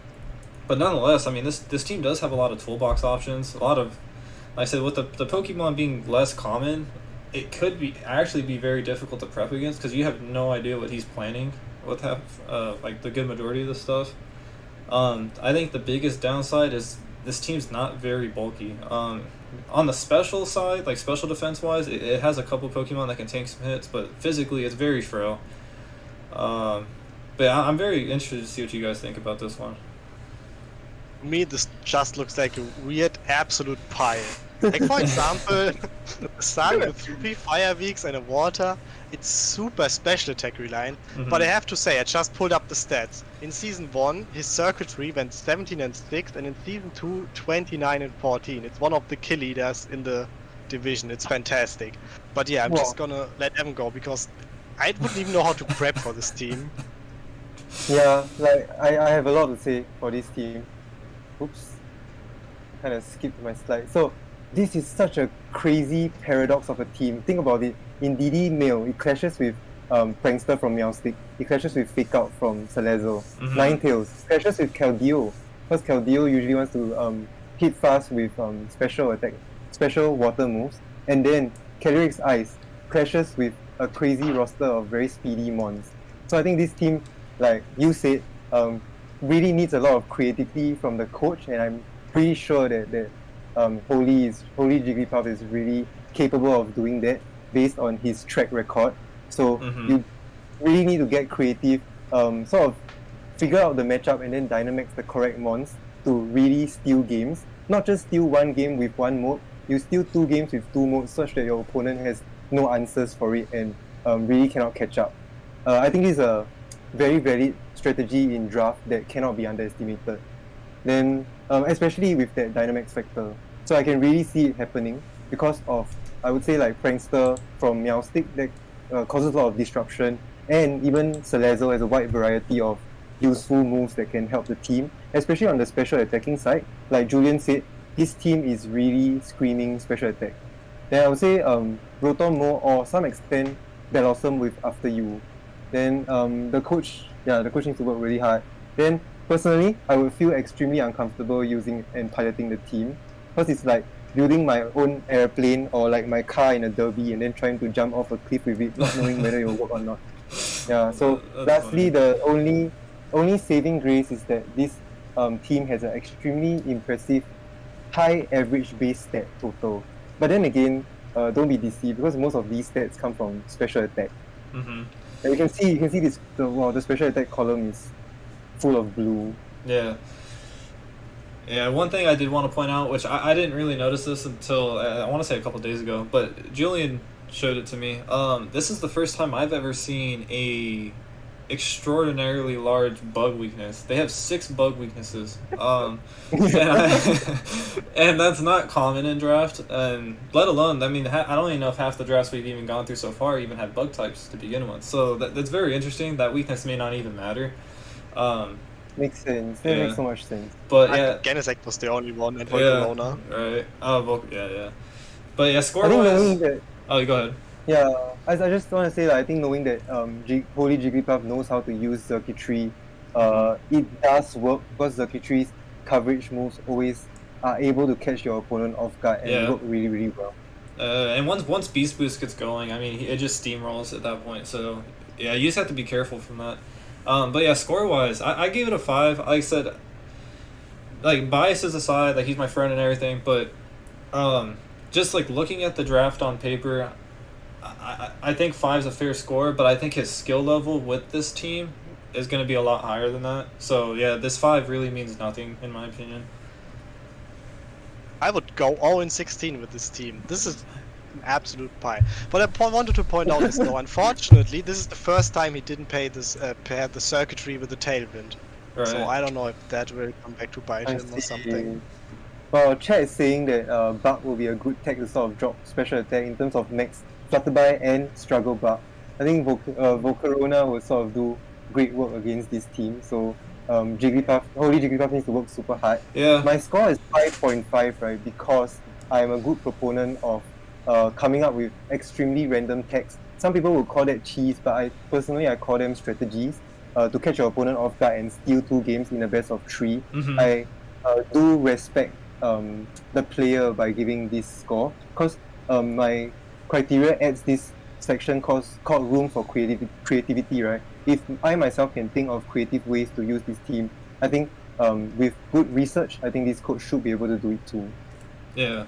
But nonetheless, I mean this team does have a lot of toolbox options. A lot of, like I said, with the Pokemon being less common, it could actually be very difficult to prep against because you have no idea what he's planning with the good majority of the stuff. I think the biggest downside is this team's not very bulky. On the special side, special defense wise, it has a couple Pokemon that can tank some hits, but physically it's very frail. But I'm very interested to see what you guys think about this one. To me, this just looks like a weird absolute pile. For example, the Sun with 3 Fire Weeks and a Water, it's super special attack reline. But I have to say, I just pulled up the stats. In Season 1, his circuitry went 17 and 6, and in Season 2, 29 and 14. It's one of the kill leaders in the division. It's fantastic. But yeah, I'm just gonna let Evan go because I wouldn't even know how to prep for this team. Yeah, I have a lot to say for this team. Oops. Kind of skipped my slide. So, this is such a crazy paradox of a team. Think about it. In DD Male, it clashes with Prankster from Meowstic. It clashes with Fake Out from Salazzle. Ninetales clashes with Keldeo. Because Keldeo usually wants to hit fast with special attack, special water moves. And then Calyrex Ice clashes with a crazy roster of very speedy mons. So I think this team, like you said, really needs a lot of creativity from the coach, and I'm pretty sure that Holy Jigglypuff is really capable of doing that based on his track record. So you really need to get creative, sort of figure out the matchup and then Dynamax the correct mons to really steal games. Not just steal one game with one mode, you steal 2 games with 2 modes such that your opponent has no answers for it and really cannot catch up. I think it's a very valid strategy in draft that cannot be underestimated. Then, especially with that Dynamax factor. So I can really see it happening because of, I would say, like Prankster from Meowstic that causes a lot of disruption, and even Salazzle has a wide variety of useful moves that can help the team, especially on the special attacking side. Like Julien said, his team is really screaming special attack. Then I would say Rotom more, or some extent Bellossom with After You. Then the coach needs to work really hard. Then personally, I would feel extremely uncomfortable using and piloting the team, because it's like building my own airplane or like my car in a derby and then trying to jump off a cliff with it, not knowing whether it will work or not. Yeah. So lastly, the only saving grace is that this team has an extremely impressive high average base stat total. But then again, don't be deceived because most of these stats come from special attack. And you can see this. The special attack column is full of blue. Yeah. Yeah, one thing I did want to point out, which I didn't really notice this until I want to say a couple days ago, but Julien showed it to me. This is the first time I've ever seen a extraordinarily large bug weakness. They have 6 bug weaknesses, and that's not common in draft. And let alone, I mean, I don't even know if half the drafts we've even gone through so far even have bug types to begin with. So that's very interesting. That weakness may not even matter. Makes sense. That makes so much sense. But yeah, Genesect was the only one at Volcarona. Right. Oh, yeah. But yeah, score-wise... Oh, go ahead. Yeah, I just want to say that I think knowing that Holy Jigglypuff knows how to use Circuitry, it does work because Circuitry's coverage moves always are able to catch your opponent off guard and work really, really well. And once Beast Boost gets going, I mean, it just steamrolls at that point. So yeah, you just have to be careful from that. But yeah, score-wise, I gave it a 5. Like I said, like biases aside, like he's my friend and everything, but just like looking at the draft on paper, I think 5's a fair score, but I think his skill level with this team is going to be a lot higher than that. So yeah, this 5 really means nothing in my opinion. I would go 0-16 with this team. This is an absolute pie. But I wanted to point out this though. Unfortunately, this is the first time he didn't pair the circuitry with the tailwind. Right. So I don't know if that will come back to bite him or something. Well, chat is saying that Bug will be a good tech to sort of drop special attack in terms of max Flutterby and Struggle Bug. I think Volcarona will sort of do great work against this team. So Holy Jigglypuff needs to work super hard. Yeah. My score is 5.5, right? Because I am a good proponent of coming up with extremely random techs. Some people would call that cheese, but I call them strategies to catch your opponent off guard and steal 2 games in a best of 3. I do respect the player by giving this score because my criteria adds this section called room for creativity, right? If I myself can think of creative ways to use this team, I think with good research, I think this coach should be able to do it too. Yeah.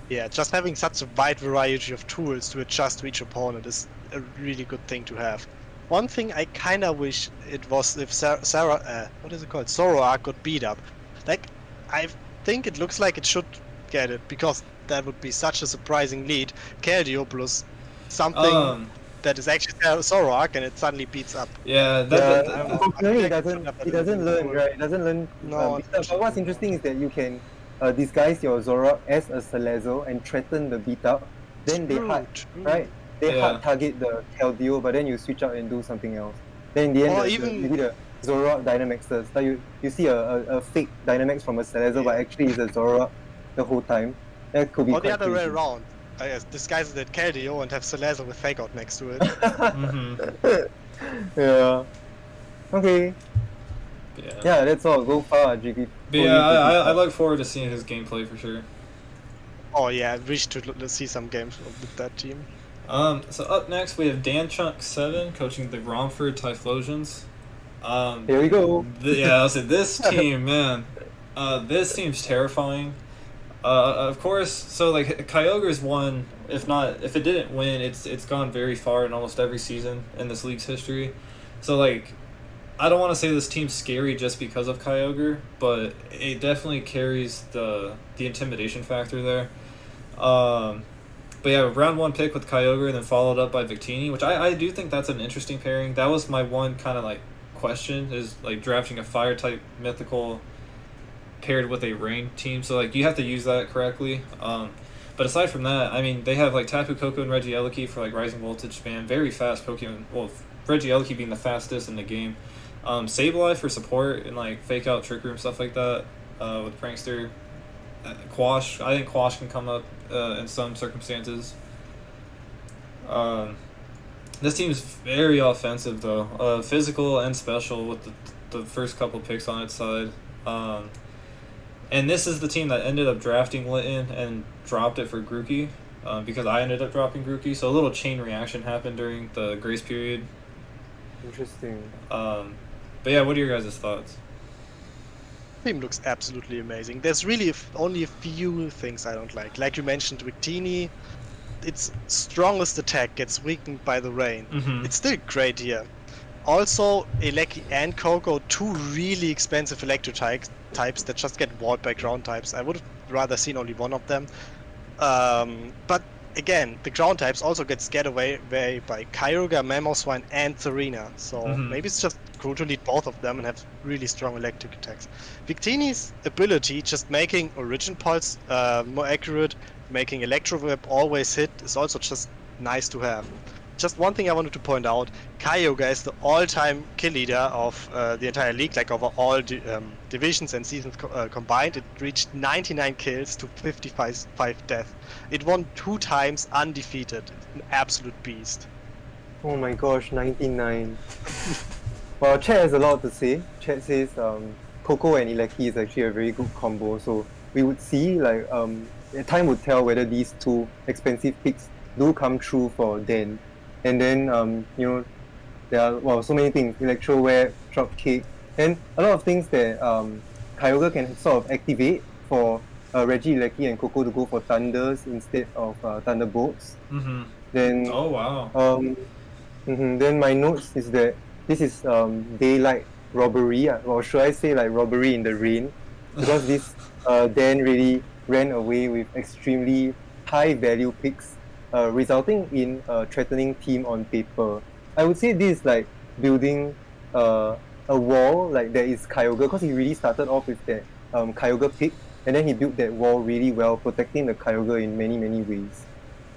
Yeah, just having such a wide variety of tools to adjust to each opponent is a really good thing to have. One thing I kinda wish it was if Zoroark got beat up. Like, I think it looks like it should get it, because that would be such a surprising lead. Keldeo plus something that is actually Zoroark and it suddenly beats up. Yeah, unfortunately it doesn't learn, right? It doesn't learn. No. But what's interesting is that you can disguise your Zoroark as a Salazzle and threaten the beat up. Then they hard, right? They hard target the Keldeo, but then you switch out and do something else. Then in the end, maybe the Zoroark Dynamaxes. Like you see a fake Dynamax from a Salazzle, but actually it's a Zoroark the whole time. That could be or quite the other way crazy. around. Disguise it at Keldeo and have Salazzle with Fake Out next to it. Yeah. Okay. Yeah, that's all. Go far, Jiggy. But yeah, I look forward to seeing his gameplay for sure. Oh yeah, I wish to see some games with that team. So up next we have DanChunk7 coaching the Romford Typhlosions. Here we go. Yeah, I'll say this team, man. This team's terrifying. Of course, so like Kyogre's won. If it didn't win, it's gone very far in almost every season in this league's history. So like, I don't want to say this team's scary just because of Kyogre, but it definitely carries the intimidation factor there. But yeah, round 1 pick with Kyogre, and then followed up by Victini, which I do think that's an interesting pairing. That was my one kind of like question, is like drafting a fire type mythical paired with a rain team. So like you have to use that correctly. But aside from that, I mean, they have like Tapu Koko and Regieleki for like Rising Voltage Span, very fast Pokemon. Well, Regieleki being the fastest in the game. Sableye for support and like fake out Trick Room, stuff like that. With Prankster, Quash. I think Quash can come up in some circumstances. This team's very offensive though, physical and special with the first couple picks on its side. And this is the team that ended up drafting Litten and dropped it for Grookey, because I ended up dropping Grookey. So a little chain reaction happened during the grace period. Interesting. But yeah, what are your guys' thoughts? Team looks absolutely amazing. There's really only a few things I don't like. Like you mentioned, Victini, its strongest attack gets weakened by the rain. Mm-hmm. It's still great here. Also, Eleki and Koko, two really expensive electro types that just get walled by ground types. I would have rather seen only one of them. But again, the ground types also get scared away by Kyogre, Mamoswine, and Serena. So maybe it's just cool to lead both of them and have really strong electric attacks. Victini's ability, just making Origin Pulse more accurate, making Electro Whip always hit, is also just nice to have. Just one thing I wanted to point out, Kyogre is the all-time kill leader of the entire league, like over all divisions and seasons combined. It reached 99 kills to 55 deaths. It won 2 times undefeated. It's an absolute beast. Oh my gosh, 99. Well, Chat has a lot to say. Chat says Koko and Eleki is actually a very good combo, so we would see, like, time would tell whether these two expensive picks do come true for Dan. And then, there are so many things. Electro Web, Dropkick, and a lot of things that Kyogre can sort of activate for Regieleki and Koko to go for Thunders instead of Thunderbolts. Mm-hmm. Then, oh wow. Then my notes is that this is daylight robbery, or should I say like robbery in the rain, because this Dan really ran away with extremely high value picks, resulting in a threatening team on paper. I would say this is like building a wall like that is Kyogre, because he really started off with that Kyogre pick, and then he built that wall really well, protecting the Kyogre in many ways.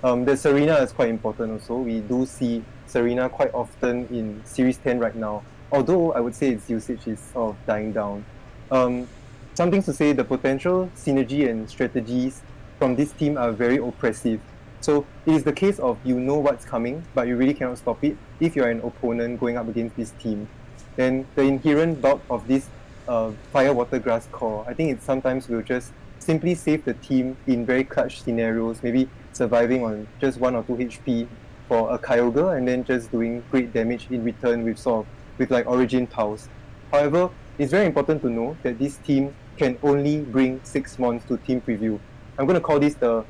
The Serena is quite important also. We do see Serena quite often in Series 10 right now, although I would say its usage is sort of dying down. Some things to say, the potential synergy and strategies from this team are very oppressive. So it is the case of you know what's coming, but you really cannot stop it if you're an opponent going up against this team. Then the inherent bulk of this Fire Water Grass core, I think it sometimes will just simply save the team in very clutch scenarios, maybe surviving on just 1 or 2 HP for a Kyogre and then just doing great damage in return with like Origin Pulse. However, it's very important to know that this team can only bring 6 mons to team preview. I'm going to call this the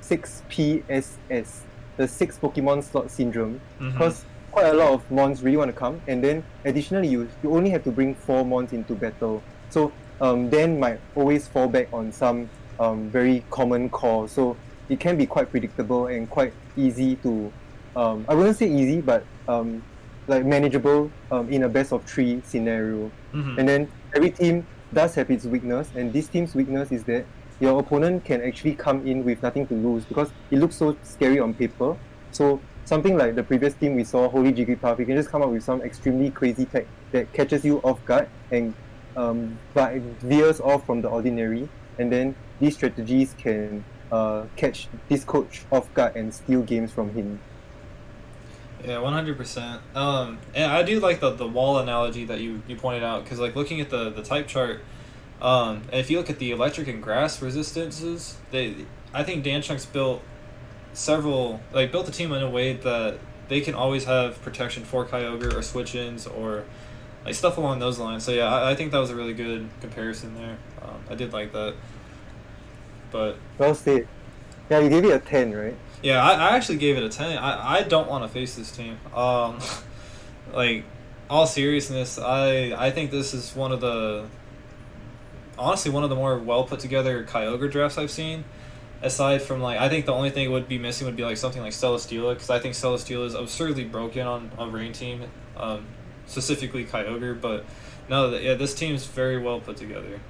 6PSS, the 6 Pokemon slot syndrome, because quite a lot of mons really want to come, and then additionally you only have to bring 4 mons into battle. So Dan might always fall back on some very common core, so it can be quite predictable and quite easy to, I wouldn't say easy, but like manageable in a best of 3 scenario. And then every team does have its weakness, and this team's weakness is that your opponent can actually come in with nothing to lose because it looks so scary on paper. So something like the previous team we saw, Holy Jigglypuff, you can just come up with some extremely crazy tech that catches you off guard and veers off from the ordinary, and then these strategies can catch this coach off guard and steal games from him. Yeah, 100%. And I do like the wall analogy that you pointed out, because like looking at the type chart, And if you look at the electric and grass resistances, I think Dan Chunk's built the team in a way that they can always have protection for Kyogre or switch-ins or like stuff along those lines. So yeah, I think that was a really good comparison there. I did like that. But Well said. Yeah, you gave it a 10, right? yeah, I actually gave it a 10. I don't want to face this team. Like, all seriousness, I think this is honestly one of the more well put together Kyogre drafts I've seen. Aside from I think the only thing it would be missing would be like something like Celesteela, because I think Celesteela is absurdly broken on a Rain team, specifically Kyogre. But no, this team's very well put together.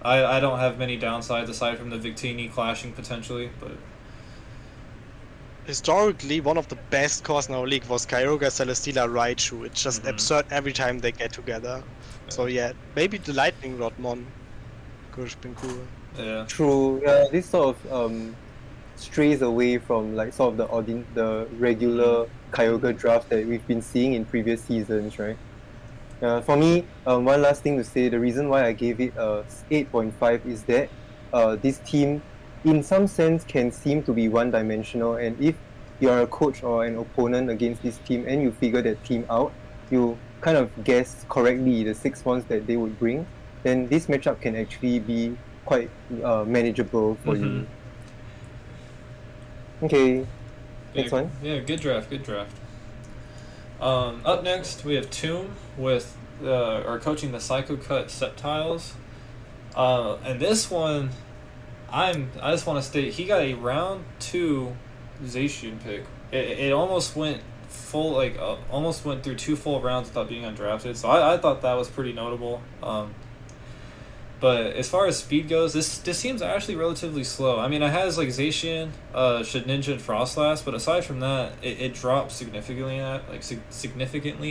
I don't have many downsides aside from the Victini clashing potentially, but Historically, one of the best cores in our league was Kyogre, Celesteela, Raichu. It's just absurd every time they get together. So yeah, maybe the Lightning Rod Mon could have been cool. yeah. True. Yeah, this sort of strays away from sort of the regular Kyogre draft that we've been seeing in previous seasons, right? For me, one last thing to say, the reason why I gave it a 8.5 is that this team, in some sense, can seem to be one-dimensional, and if you're a coach or an opponent against this team and you figure that team out, you kind of guess correctly the 6 ones that they would bring, then this matchup can actually be quite manageable for you. Okay, next one. Yeah, good draft. Up next, we have Tomb with coaching the Psychocut Sceptiles. And this one, I just want to state, he got a round 2 Zacian pick. It almost went full, almost went through 2 full rounds without being undrafted. So I thought that was pretty notable. But as far as speed goes, this team's actually relatively slow. I mean, it has Zacian, Shedinja, and Frostlass, but aside from that, it drops significantly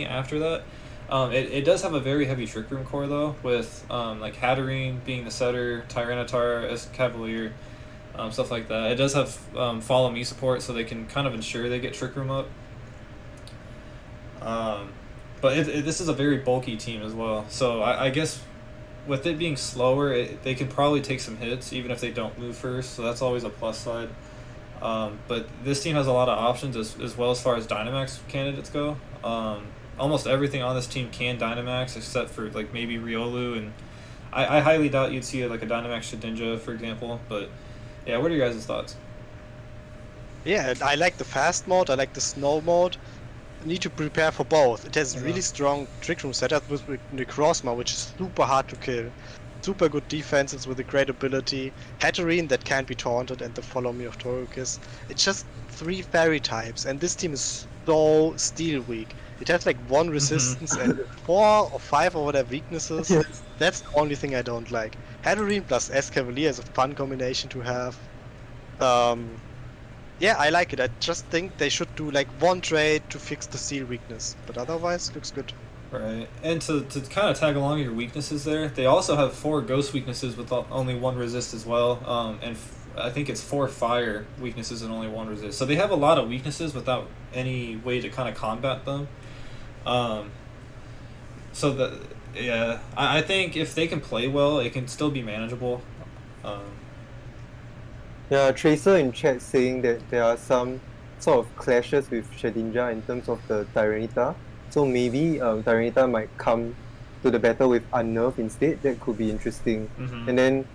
after that. It does have a very heavy Trick Room core though, with Hatterene being the setter, Tyranitar as Cavalier, stuff like that. It does have Follow Me support, so they can kind of ensure they get Trick Room up. But this is a very bulky team as well, so I guess with it being slower, they can probably take some hits even if they don't move first, so that's always a plus side. But this team has a lot of options as well as far as Dynamax candidates go. Almost everything on this team can Dynamax except for maybe Riolu, and I highly doubt you'd see a Dynamax Shedinja, for example. But yeah, what are your guys' thoughts? Yeah, I like the fast mode, I like the snow mode. Need to prepare for both. It has really strong Trick Room setup with Necrozma, which is super hard to kill. Super good defenses with a great ability. Hatterene that can't be taunted, and the Follow Me of Torokis. It's just 3 fairy types, and this team is so steel weak. It has 1 resistance and 4 or 5 or whatever weaknesses. Yes. That's the only thing I don't like. Hatterene plus S-Cavalier is a fun combination to have. Yeah, I like it. I just think they should do 1 trade to fix the steel weakness, but otherwise looks good. Right, and to kind of tag along your weaknesses there, they also have 4 ghost weaknesses with only 1 resist as well, and I think it's 4 fire weaknesses and only 1 resist. So they have a lot of weaknesses without any way to kind of combat them. I think if they can play well, it can still be manageable. Yeah, Tracer in chat saying that there are some sort of clashes with Shedinja in terms of the Tyranitar. So maybe Tyranitar might come to the battle with Unnerve instead. That could be interesting. And then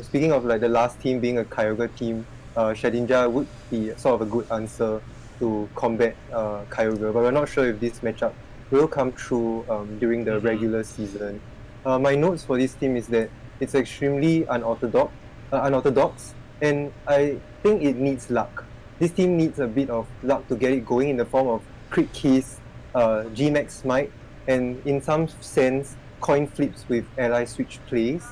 speaking of the last team being a Kyogre team, Shedinja would be sort of a good answer to combat Kyogre. But we're not sure if this matchup will come through during the regular season. My notes for this team is that it's extremely unorthodox, and I think it needs luck. This team needs a bit of luck to get it going in the form of Crit Keys, G-Max Smite, and in some sense, coin flips with ally switch plays.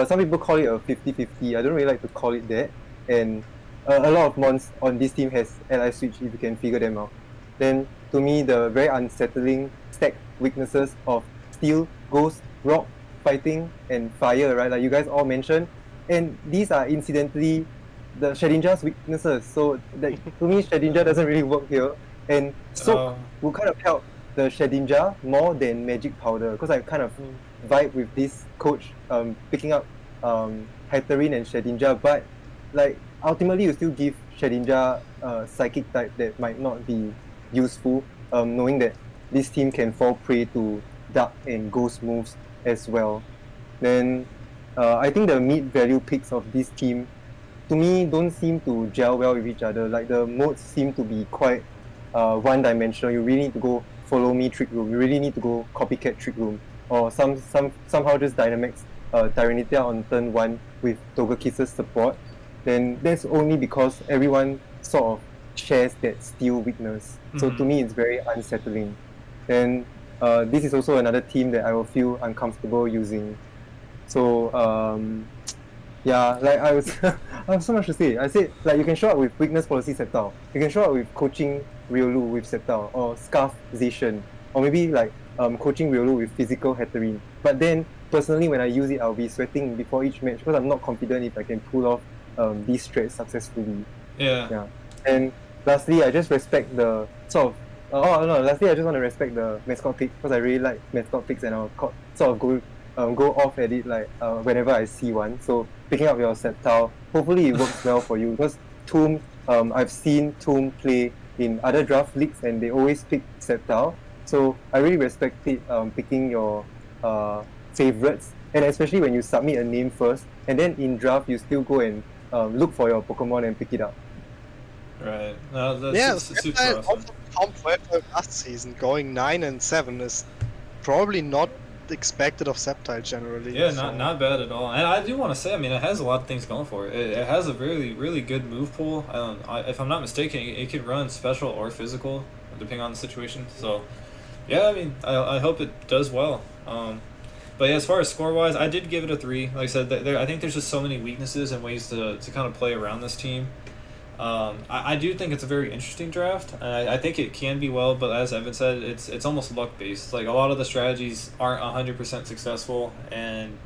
Some people call it a 50-50. I don't really like to call it that. And a lot of mons on this team has ally switch if you can figure them out. Then, to me, the very unsettling stacked weaknesses of Steel, Ghost, Rock, Fighting, and Fire, right? Like you guys all mentioned. And these are incidentally the Shedinja's weaknesses. So to me, Shedinja doesn't really work here. And Soak will kind of help the Shedinja more than Magic Powder, because I kind of vibe with this coach picking up Hatterene and Shedinja, but like ultimately you still give Shedinja psychic type that might not be useful, knowing that this team can fall prey to dark and ghost moves as well. Then I think the mid value picks of this team to me don't seem to gel well with each other. Like the modes seem to be quite one-dimensional. You really need to go follow me trick room. You really need to go copycat trick room, or somehow just Dynamax Tyranitar on turn 1 with Togekiss's support. Then that's only because everyone sort of shares that steel weakness. So to me, it's very unsettling. Then this is also another team that I will feel uncomfortable using. So yeah, like I have so much to say. I said like you can show up with weakness policy Sceptile. You can show up with coaching Riolu with Sceptile, or Scarf Zation, or maybe like coaching Riolu with physical Hatterene. But then personally, when I use it, I'll be sweating before each match because I'm not confident if I can pull off these strats successfully. Yeah. And lastly, I just respect the sort of. Lastly, I just want to respect the mascot pick because I really like mascot picks, and I'll sort of go off at it like whenever I see one. So picking up your Sceptile, hopefully it works well for you because Tomb, I've seen Tomb play in other draft leagues and they always pick Sceptile. So I really respect it picking your favorites, and especially when you submit a name first and then in draft you still go and look for your Pokemon and pick it up. Right. No, that's super awesome. Top 12 last season, going 9-7 is probably not expected of Sceptile generally. Yeah, not bad at all. And I do want to say, I mean, it has a lot of things going for it. It has a really, really good move pool. If I'm not mistaken, it can run special or physical, depending on the situation. So, yeah, I mean, I hope it does well. But yeah, as far as score-wise, I did give it a 3. Like I said, I think there's just so many weaknesses and ways to kind of play around this team. I do think it's a very interesting draft, and I think it can be well, but as Evan said, it's almost luck-based. Like, a lot of the strategies aren't 100% successful and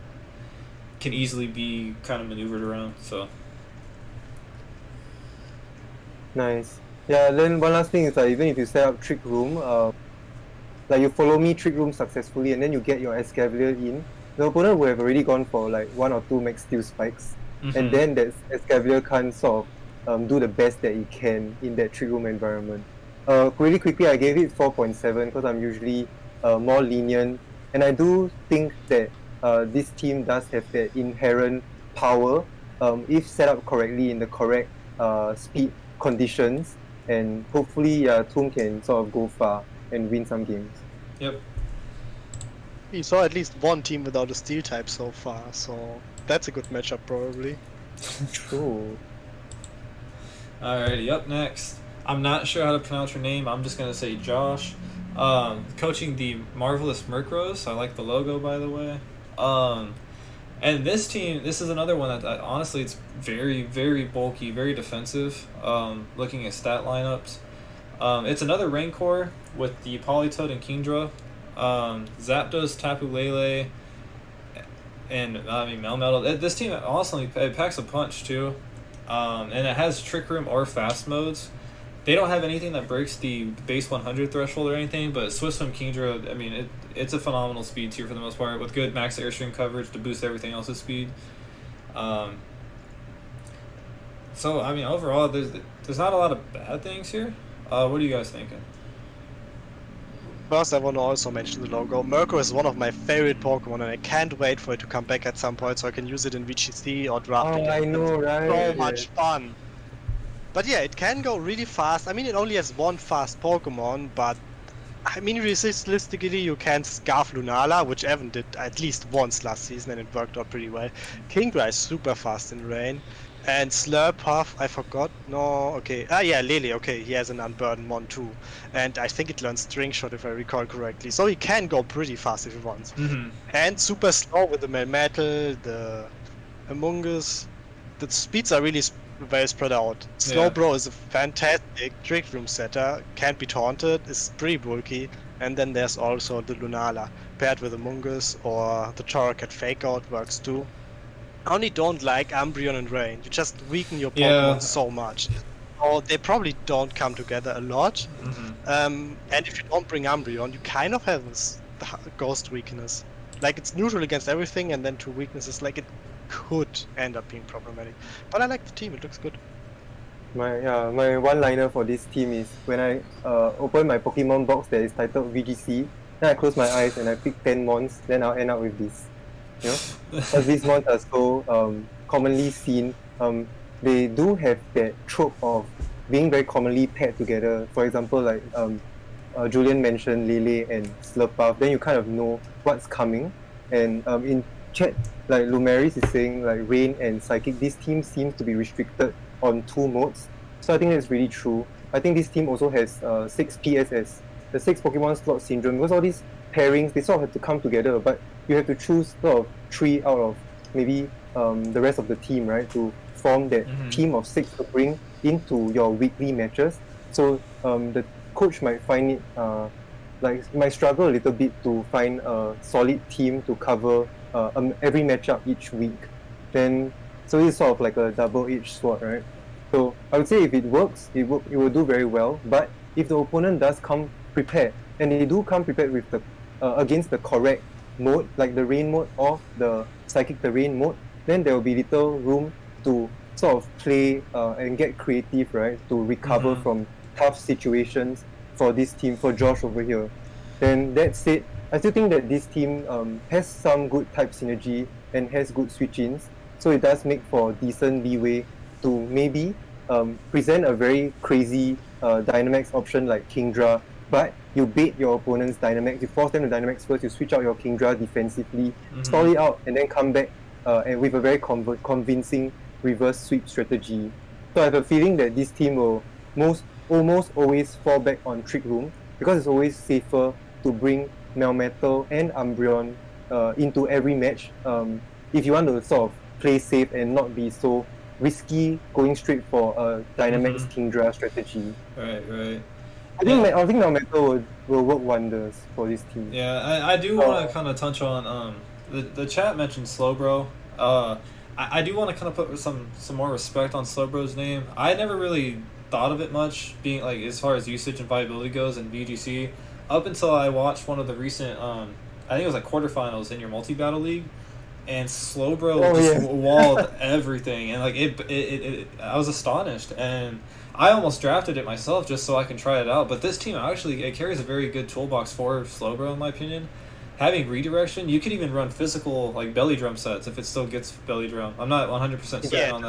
can easily be kind of maneuvered around, so. Nice. Yeah, then one last thing is that even if you set up Trick Room, like you follow me Trick Room successfully and then you get your Escavalier in, the opponent will have already gone for like 1 or 2 max steel spikes, and then that Escavalier can't sort of do the best that it can in that Trick Room environment. Really quickly, I gave it 4.7 because I'm usually more lenient, and I do think that this team does have that inherent power if set up correctly in the correct speed conditions, and hopefully Toon can sort of go far and win some games. Yep. We saw at least one team without a steel type so far, so that's a good matchup probably. True. Alrighty, up next. I'm not sure how to pronounce your name. I'm just going to say Josh. Coaching the Marvelous Murkrows. I like the logo, by the way. And this team, this is another one that honestly, it's very, very bulky, very defensive. Looking at stat lineups. It's another Rancor with the Politoed and Kingdra. Zapdos, Tapu Lele, and Melmetal. This team honestly, it packs a punch too. And it has Trick Room or Fast modes. They don't have anything that breaks the base 100 threshold or anything, but Swift Swim Kingdra, I mean, it's a phenomenal speed tier for the most part, with good max airstream coverage to boost everything else's speed. So, I mean, overall, there's not a lot of bad things here. What are you guys thinking? First, I want to also mention the logo. Murkrow is one of my favorite Pokemon, and I can't wait for it to come back at some point so I can use it in VGC or draft. Oh, I know, right? So much fun. But yeah, it can go really fast. I mean, it only has one fast Pokemon, but I mean, realistically, you can Scarf Lunala, which Evan did at least once last season, and it worked out pretty well. Kingdra is super fast in rain. And Slurpuff, I forgot. No, okay. Yeah, Lele, okay. He has an Unburdened one too. And I think it learns String Shot if I recall correctly. So he can go pretty fast if he wants. And super slow with the Melmetal, the Among Us. The speeds are really well spread out. Slowbro is a fantastic Trick Room setter. Can't be taunted, is pretty bulky. And then there's also the Lunala. Paired with Among Us or the Torracat Fake Out works too. I only don't like Umbreon and Rain. You just weaken your Pokemon so much. So they probably don't come together a lot. And if you don't bring Umbreon, you kind of have this Ghost weakness. Like, it's neutral against everything, and then 2 weaknesses. Like, could end up being problematic. But I like the team, it looks good. My one-liner for this team is when I open my Pokemon box that is titled VGC, then I close my eyes and I pick 10 mons, then I'll end up with this. You know? Because these mons are so commonly seen. They do have that trope of being very commonly paired together. For example, like Julien mentioned Lele and Slurpuff, then you kind of know what's coming. And in chat, like Lumeris is saying, like Rain and Psychic, this team seems to be restricted on 2 modes. So I think that's really true. I think this team also has 6 PSS, the 6 Pokemon Slot Syndrome, because all these pairings, they sort of have to come together, but you have to choose sort of 3 out of maybe the rest of the team, right, to form that team of 6 to bring into your weekly matches. So the coach might find it might struggle a little bit to find a solid team to cover every matchup each week. Then so it's sort of like a double-edged sword, right? So I would say if it works, it will do very well. But if the opponent does come prepared, and they do come prepared with the against the correct mode, like the rain mode or the psychic terrain mode, then there will be little room to sort of play and get creative, right? To recover from tough situations for this team, for Josh over here. Then that said, I still think that this team has some good type synergy and has good switch-ins. So it does make for decent leeway to maybe present a very crazy Dynamax option like Kingdra, but you bait your opponent's Dynamax, you force them to Dynamax first, you switch out your Kingdra defensively, stall it out, and then come back and with a very convincing reverse sweep strategy. So I have a feeling that this team will almost always fall back on Trick Room, because it's always safer to bring Melmetal and Umbreon into every match if you want to sort of play safe and not be so risky going straight for a Dynamax Kingdra strategy. Right. I think Melmetal will work wonders for this team. Yeah, I do want to kind of touch on the chat mentioned Slowbro. I do want to kind of put some more respect on Slowbro's name. I never really thought of it much being like as far as usage and viability goes in VGC up until I watched one of the recent I think it was like quarterfinals in your multi-battle league, and Slowbro walled everything, and like it I was astonished, and I almost drafted it myself just so I can try it out. But this team actually, it carries a very good toolbox for Slowbro in my opinion. Having redirection, you could even run physical like belly drum sets if it still gets belly drum. I'm not 100% certain on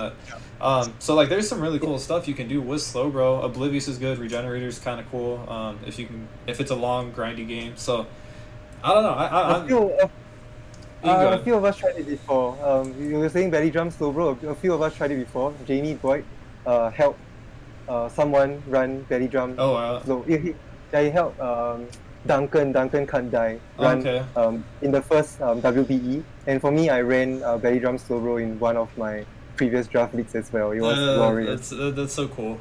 that. So like there's some really cool stuff you can do with Slowbro. Oblivious is good. Regenerator's kind of cool. If it's a long grindy game. So I don't know. A few of us tried it before. You were saying belly drum Slowbro. A few of us tried it before. Jamie Boyd helped someone run belly drum. Oh wow. So he helped Duncan can't die run in the first WBE, and for me I ran belly drum Slowbro in one of my previous draft leagues as well. It was glorious. That's so cool.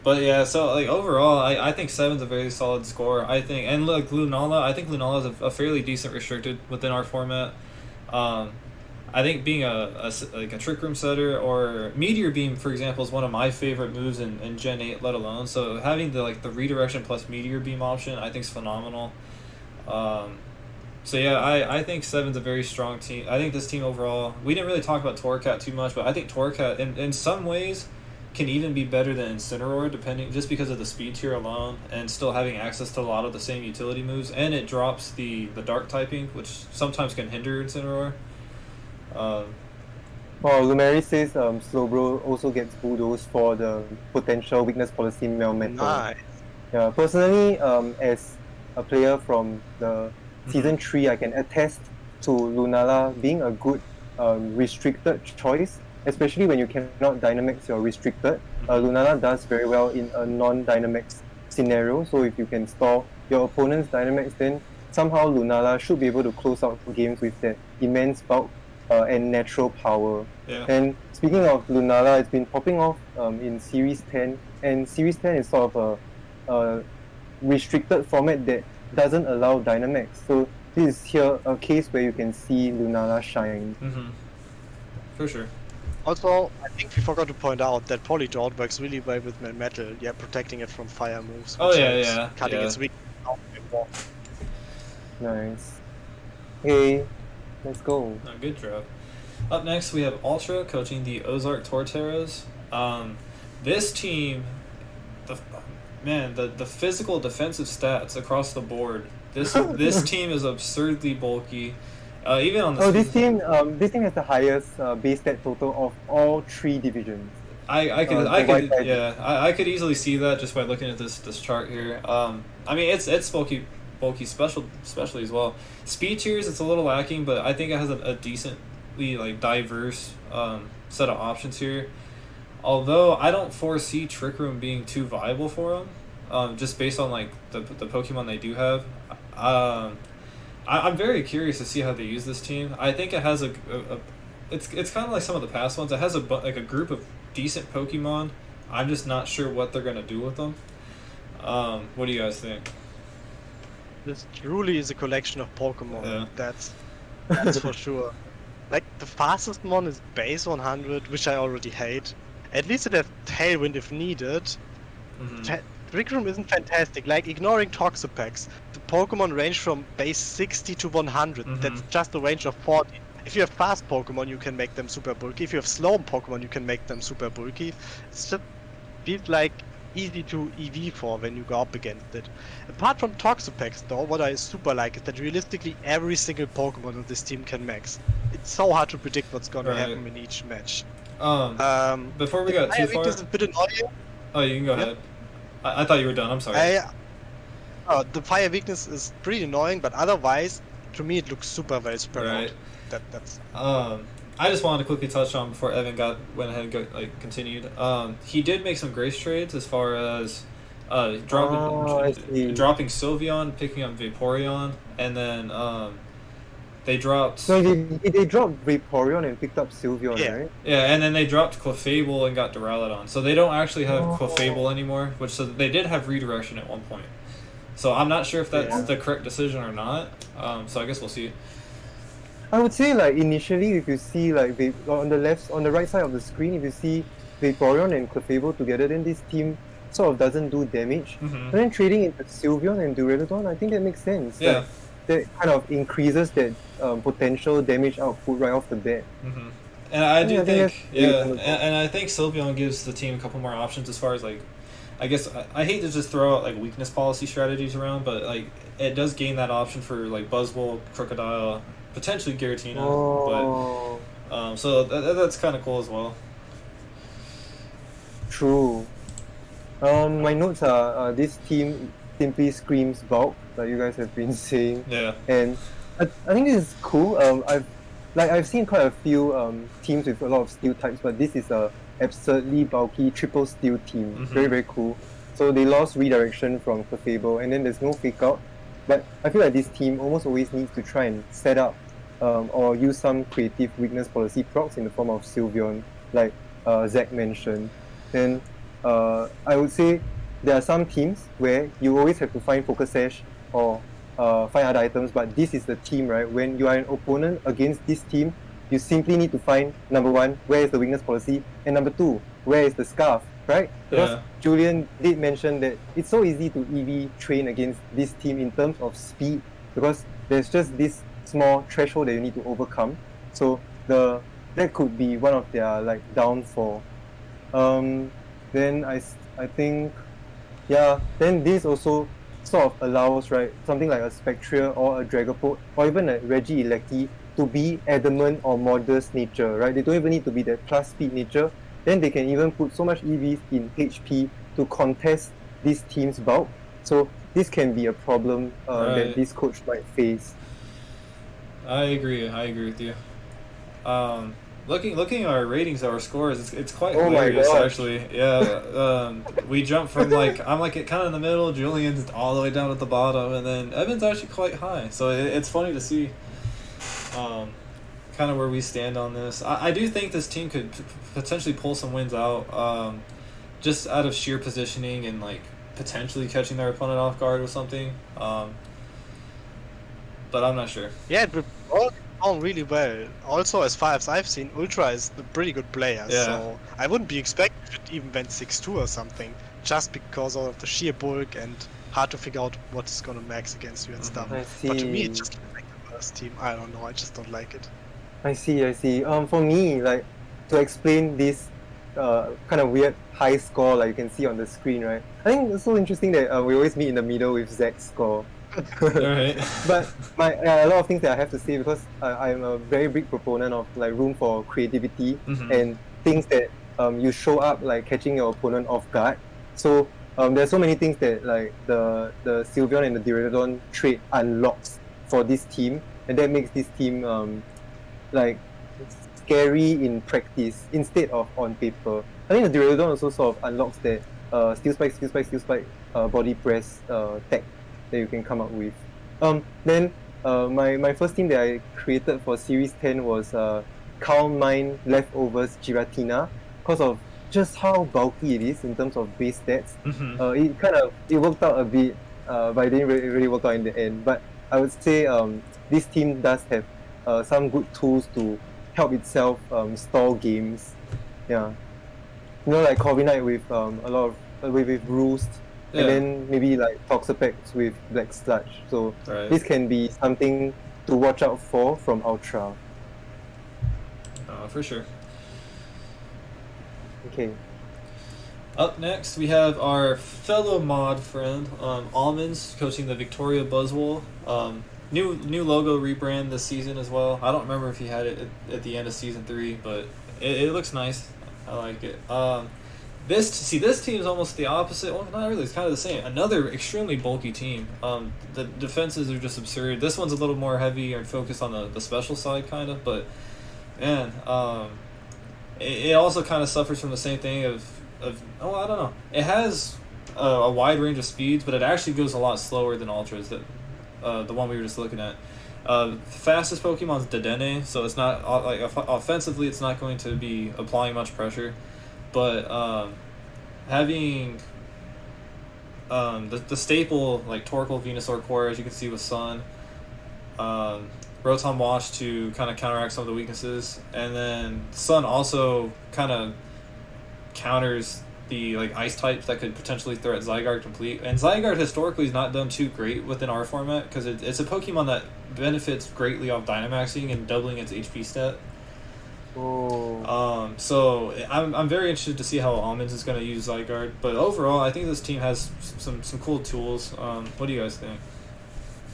But yeah, so like overall, I think 7's a very solid score. I think, and look, I think Lunala is a fairly decent restricted within our format. I think being a Trick Room setter or Meteor Beam, for example, is one of my favorite moves in Gen 8, let alone. So having the redirection plus Meteor Beam option, I think is phenomenal. So yeah, I think 7's a very strong team. I think this team overall, we didn't really talk about Torracat too much, but I think Torracat in some ways can even be better than Incineroar, just because of the speed tier alone, and still having access to a lot of the same utility moves, and it drops the dark typing, which sometimes can hinder Incineroar. Lumeri says Slowbro also gets Bulldoze for the potential weakness policy Melmetal. Nice. Yeah, personally, as a player from the Season 3, I can attest to Lunala being a good restricted choice, especially when you cannot Dynamax your restricted. Lunala does very well in a non-Dynamax scenario, so if you can stall your opponent's Dynamax, then somehow Lunala should be able to close out games with that immense bulk and natural power. Yeah. And speaking of Lunala, it's been popping off in Series 10, and Series 10 is sort of a restricted format that doesn't allow Dynamax. So this is here a case where you can see Lunala shine. For sure. Also, I think we forgot to point out that Polydot works really well with Melmetal, protecting it from fire moves. Cutting its weak out a bit more. Nice. Hey, let's go. Good drop. Up next, we have Ultra coaching the Ozark Torterras. This team, the physical defensive stats across the board. This team is absurdly bulky. Even on the this team has the highest base stat total of all 3 divisions. I could easily see that just by looking at this chart here. I mean, it's bulky especially as well. Speed tiers, it's a little lacking, but I think it has a decently like diverse set of options here. Although I don't foresee Trick Room being too viable for them, just based on like the Pokemon they do have. I'm very curious to see how they use this team. I think it has it's kind of like some of the past ones. It has a group of decent Pokemon. I'm just not sure what they're gonna do with them. What do you guys think? This truly is a collection of Pokemon. Yeah. That's for sure. Like, the fastest one is base 100, which I already hate. At least it has Tailwind if needed. Trick Room isn't fantastic. Like, ignoring Toxapex, the Pokemon range from base 60 to 100. That's just a range of 40. If you have fast Pokemon, you can make them super bulky. If you have slow Pokemon, you can make them super bulky. It's just feels like easy to EV for when you go up against it. Apart from Toxapex though, what I super like is that realistically every single Pokemon on this team can max. It's so hard to predict what's gonna happen in each match. Before we got too far... Weakness is a bit annoying. Oh, you can go ahead. I thought you were done, I'm sorry. The fire weakness is pretty annoying, but otherwise, to me it looks super well spread out. That's I just wanted to quickly touch on before Evan went ahead and continued. He did make some grace trades as far as dropping Sylveon, picking up Vaporeon, and then they dropped. So they dropped Vaporeon and picked up Sylveon, right? Yeah, and then they dropped Clefable and got Duraludon. So they don't actually have Clefable anymore, so they did have redirection at one point. So I'm not sure if that's the correct decision or not. So I guess we'll see. I would say like initially, if you see like on the right side of the screen, if you see Vaporeon and Clefable together, then this team sort of doesn't do damage. But then trading into Sylveon and Duraludon, I think that makes sense. Yeah. Like, that kind of increases that potential damage output right off the bat. And I think Sylveon gives the team a couple more options as far as like, I guess I hate to just throw out like weakness policy strategies around, but like it does gain that option for like Buzzwole, Crocodile, potentially Giratina, but so that's kind of cool as well. True. My notes are this team simply screams bulk, like you guys have been saying. Yeah. And I think this is cool. I've seen quite a few teams with a lot of steel types, but this is a absurdly bulky triple steel team. Very, very cool. So they lost redirection from Clefable, and then there's no fake out. But I feel like this team almost always needs to try and set up or use some creative weakness policy procs in the form of Sylveon, like Zack mentioned. Then I would say there are some teams where you always have to find Focus Sash or find other items, but this is the team, right? When you are an opponent against this team, you simply need to find, number one, where is the weakness policy, and number two, where is the scarf, right? Because Julien did mention that it's so easy to EV train against this team in terms of speed, because there's just this small threshold that you need to overcome. So that could be one of their like downfall. Then I think, then this also sort of allows, right, something like a Spectrier or a Dragapult or even a Regieleki to be adamant or modest nature, right? They don't even need to be that plus speed nature. Then they can even put so much EVs in HP to contest this team's bulk. So this can be a problem that this coach might face. I agree with you. Looking at our ratings, our scores, it's quite hilarious actually. Yeah, we jump from like I'm like kind of in the middle, Julian's all the way down at the bottom, and then Evan's actually quite high. So it's funny to see, kind of where we stand on this. I do think this team could potentially pull some wins out, just out of sheer positioning and like potentially catching their opponent off guard with something. But I'm not sure. Yeah, it would all perform really well. Also, as far as I've seen, Ultra is a pretty good player, so I wouldn't be expecting if it even went 6-2 or something, just because of the sheer bulk and hard to figure out what is gonna max against you and stuff. But to me, it just looks like the worst team. I don't know, I just don't like it. I see, I see. For me, like, to explain this kind of weird high score like you can see on the screen, right? I think it's so interesting that we always meet in the middle with Zack's score. Alright. But a lot of things that I have to say, because I'm a very big proponent of like room for creativity and things that you show up like catching your opponent off guard. So there's so many things that like the Sylveon and the Duraludon trait unlocks for this team, and that makes this team like scary in practice instead of on paper. I think the Duraludon also sort of unlocks that Steel Spike body press tech that you can come up with. Then my first team that I created for Series 10 was Calm Mind Leftovers Giratina, because of just how bulky it is in terms of base stats. It worked out a bit, but it didn't really work out in the end. But I would say this team does have some good tools to help itself stall games. Yeah, you know, like Corviknight with a lot of with Roost. Yeah. And then maybe like Toxapex with Black Sludge. So this can be something to watch out for from Ultra. For sure. Okay. Up next, we have our fellow mod friend, Almonds, coaching the Victoria Buzzwole. New logo rebrand this season as well. I don't remember if he had it at the end of Season 3, but it looks nice. I like it. This team is almost the opposite. Well, not really. It's kind of the same. Another extremely bulky team. The defenses are just absurd. This one's a little more heavy and focused on the special side, kind of. But man, it also kind of suffers from the same thing of I don't know. It has a wide range of speeds, but it actually goes a lot slower than Ultras. The one we were just looking at. The fastest Pokemon's Dedenne, so it's not like offensively, it's not going to be applying much pressure. But having the staple like Torkoal, Venusaur Core, as you can see with Sun, Rotom Wash to kind of counteract some of the weaknesses, and then Sun also kind of counters the like ice types that could potentially threat Zygarde complete. And Zygarde historically has not done too great within our format because it's a Pokemon that benefits greatly off Dynamaxing and doubling its HP stat. Oh. So I'm very interested to see how Almonds is going to use Zygarde, but overall I think this team has some cool tools. What do you guys think?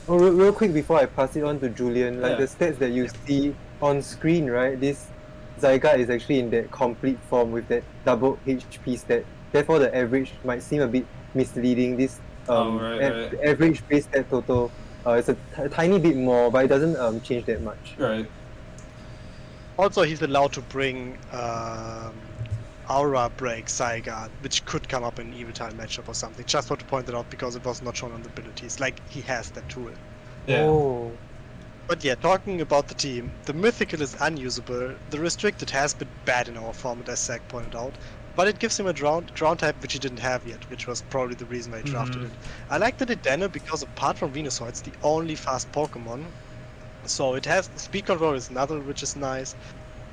Oh, real quick before I pass it on to Julien, like the stats that you see on screen, right? This Zygarde is actually in that complete form with that double HP stat. Therefore, the average might seem a bit misleading. This average base stat total is a tiny bit more, but it doesn't change that much. Right. Also, he's allowed to bring Aura Break Zygarde, which could come up in an Evil Time matchup or something. Just want to point it out because it was not shown on the abilities. Like, he has that tool. Yeah. Oh. But yeah, talking about the team, the Mythical is unusable. The Restricted has been bad in our format, as Zack pointed out. But it gives him a ground type which he didn't have yet, which was probably the reason why he drafted it. I like the Dedenne because apart from Venusaur, it's the only fast Pokemon. So it has speed control is another, which is nice.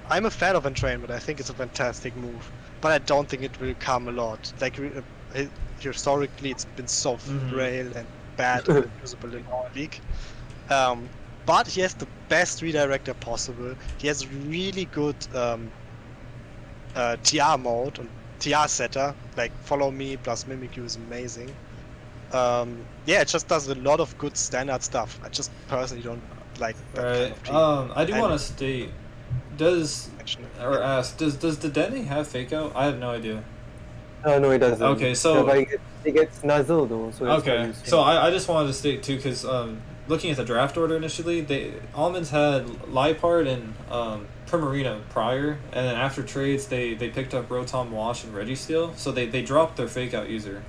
I'm a fan of Entrainment. I think it's a fantastic move, but I don't think it will come a lot. Like historically, it's been so frail and bad and unusable in our league. But he has the best redirector possible. He has really good TR mode and TR setter. Like Follow Me plus Mimikyu is amazing. Yeah, it just does a lot of good standard stuff. I just personally don't like that kind of team. I do want to state, does Dedenne have Fake Out? I have no idea. No, it doesn't. Okay, so yeah, but it gets Nuzzle though. So okay, so I just wanted to state too, because looking at the draft order initially, Almonds had Liepard and Primarina prior, and then after trades they picked up Rotom Wash and Registeel, so they dropped their Fake Out user.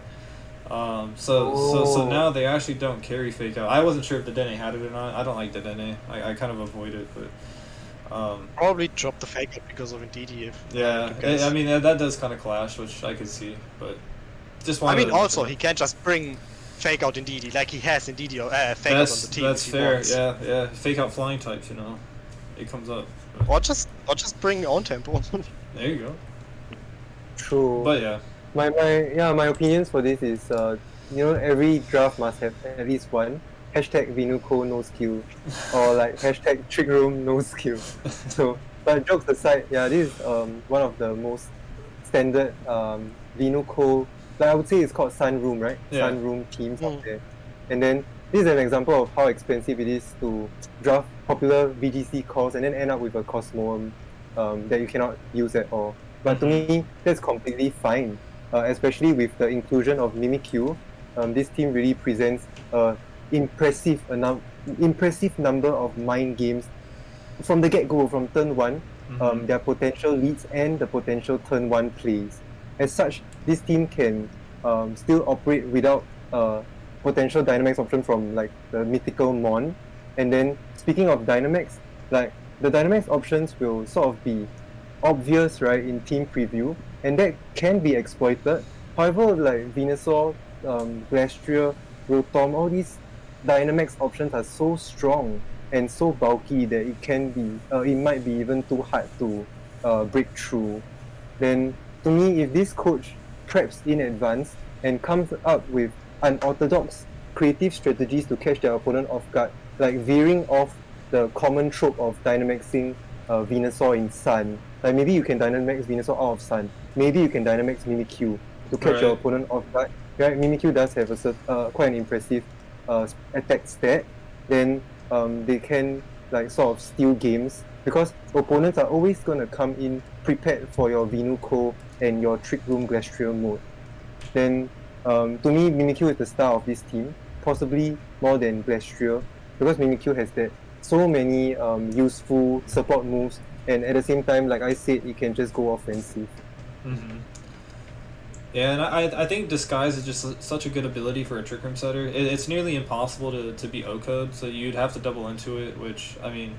So now they actually don't carry Fake Out. I wasn't sure if Dedenne had it or not. I don't like Dedenne. I kind of avoid it, but probably drop the Fake Out because of Indeedee. I mean that does kind of clash, which I could see, but just wanted. I mean, also he can't just bring Fake Out Indeedee like he has Indeedee Fake Out on the team. That's fair. Yeah. Fake Out flying types, it comes up. Or just bring your own tempo. There you go. True. But yeah. My opinions for this is every draft must have at least one hashtag Vinuco no skill, or like hashtag Trick Room no skill. So, but jokes aside, yeah, this is one of the most standard Vinuco, like I would say it's called Sun Room, right? Yeah. Sun Room teams out there. And then this is an example of how expensive it is to draft popular VGC calls and then end up with a Cosmoem that you cannot use at all. But to me, that's completely fine, especially with the inclusion of Mimikyu. This team really presents impressive number of mind games from the get-go, from turn 1, their potential leads and the potential turn 1 plays. As such, this team can still operate without potential Dynamax option from like the mythical Mon. And then speaking of Dynamax, like the Dynamax options will sort of be obvious, right, in team preview, and that can be exploited. However, like Venusaur, Glastrier, Rotom, all these Dynamax options are so strong and so bulky that it might be even too hard to break through. Then, to me, if this coach preps in advance and comes up with unorthodox creative strategies to catch their opponent off guard, like veering off the common trope of Dynamaxing Venusaur in Sun. Like maybe you can Dynamax Venusaur out of Sun. Maybe you can Dynamax Mimikyu to catch your opponent off guard. Right? Mimikyu does have quite an impressive attack stat. Then they can like sort of steal games because opponents are always gonna come in prepared for your Venuco and your Trick Room Glastrier mode. Then to me, Mimikyu is the star of this team, possibly more than Glastrier, because Mimikyu has that so many useful support moves, and at the same time, like I said, it can just go offensive. Yeah, and I think Disguise is just such a good ability for a Trick Room setter. It's nearly impossible to beat O-Code, so you'd have to double into it, which, I mean,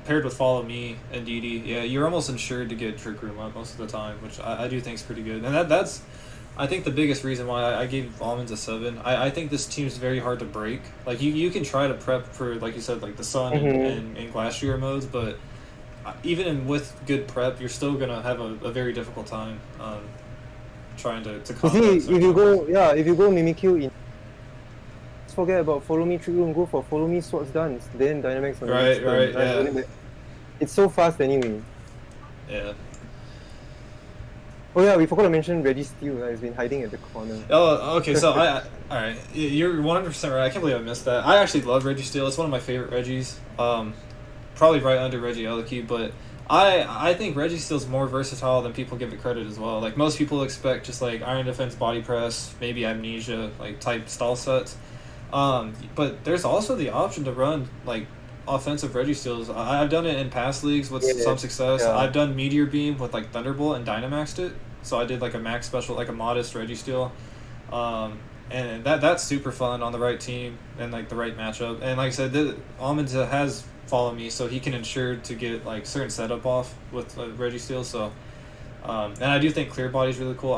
paired with Follow Me and DD, yeah, you're almost insured to get Trick Room up most of the time, which I do think is pretty good. And that's, I think, the biggest reason why I gave Almonds a 7. I think this team's very hard to break. Like, you can try to prep for, like you said, like the Sun and Glastrier modes, but even with good prep, you're still going to have a very difficult time trying to combat. If you go Mimikyu in, let's forget about Follow Me Trick Room, go for Follow Me Swords Dance, then Dynamax on the next turn. Yeah. It's so fast anyway. Yeah. Oh yeah, we forgot to mention Registeel that has been hiding at the corner. Oh, okay, so alright, you're 100% right. I can't believe I missed that. I actually love Registeel. It's one of my favorite Reggies. Probably right under Regieleki, but I think Registeel's more versatile than people give it credit as well. Like, most people expect just like Iron Defense, Body Press, maybe Amnesia, like type stall sets. But there's also the option to run like offensive Registeels. I've done it in past leagues with some success. Yeah. I've done Meteor Beam with like Thunderbolt and Dynamaxed it. So I did like a max special, like a modest Registeel. And that's super fun on the right team and like the right matchup. And like I said, Almonds has Follow Me, so he can ensure to get like certain setup off with Registeel. So, and I do think Clear Body's really cool.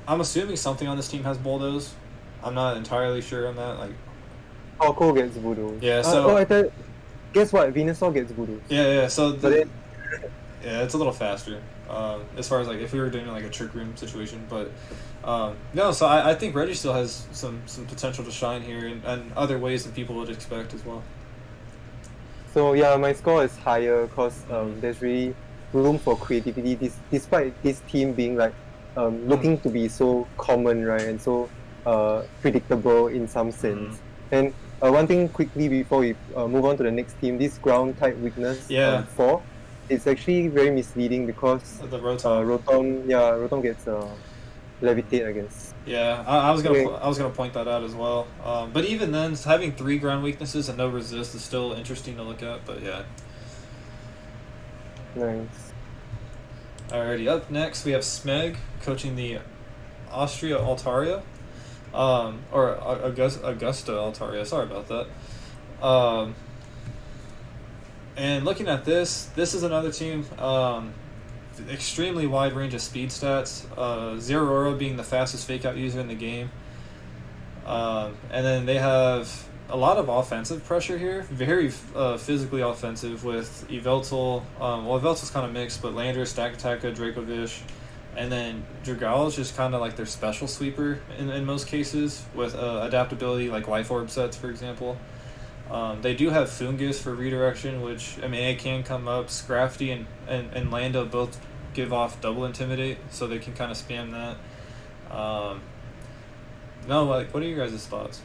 I'm assuming something on this team has Bulldoze. I'm not entirely sure on that. Like, Orko gets Voodoo. Yeah. So. Guess what? Venusaur gets Voodoo. Yeah. So yeah, it's a little faster. As far as like if we were doing like a Trick Room situation, but no. So I think Registeel has some potential to shine here and other ways than people would expect as well. So yeah, my score is higher because there's really room for creativity. Despite this team being like looking to be so common, right, and so predictable in some sense. And one thing quickly before we move on to the next team, this ground type weakness 4, it's actually very misleading because the Rotom. Rotom gets Levitate, I guess. Yeah, I was gonna point that out as well. But even then, having 3 ground weaknesses and no resist is still interesting to look at. But yeah. Nice. Alrighty, up next we have Smeg coaching the Augusta Altaria, or Augusta Altaria. Sorry about that. And looking at this is another team. Extremely wide range of speed stats. Zeraora being the fastest fake out user in the game. And then they have a lot of offensive pressure here. Very physically offensive with Yveltal. Yveltal's kind of mixed, but Landorus, Stakataka, Dracovish, and then Dragal is just kind of like their special sweeper in most cases with adaptability like Life Orb sets, for example. They do have Fungus for redirection, which, I mean, it can come up. Scrafty and Lando both give off double Intimidate, so they can kind of spam that. No, like, what are your guys' thoughts?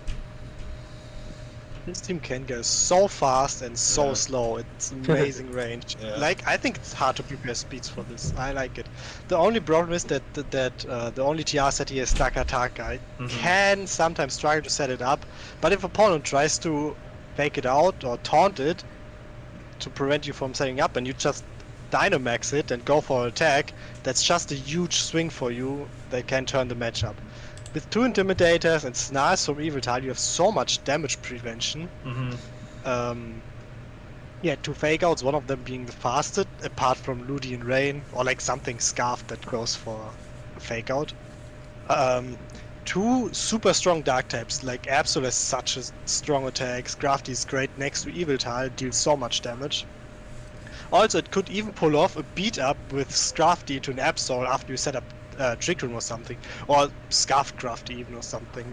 This team can go so fast and so Yeah. slow. It's amazing range. Yeah. Like, I think it's hard to prepare speeds for this. I like it. The only problem is that the only TR set here is Taka. It can sometimes struggle to set it up, but if opponent tries to fake it out or taunt it to prevent you from setting up, and you just Dynamax it and go for attack, that's just a huge swing for you that can turn the match up. With 2 Intimidators and Snarls from Yveltal, you have so much damage prevention. Yeah, 2 Fake Outs, one of them being the fastest, apart from Ludi and Rain, or like something Scarf that goes for a Fake Out. 2 super strong Dark types, like Absol has such a strong attack, Scrafty is great next to Yveltal, deals so much damage. Also, it could even pull off a beat up with Scrafty to an Absol after you set up Trick Room or something, or Scarf Craft even or something.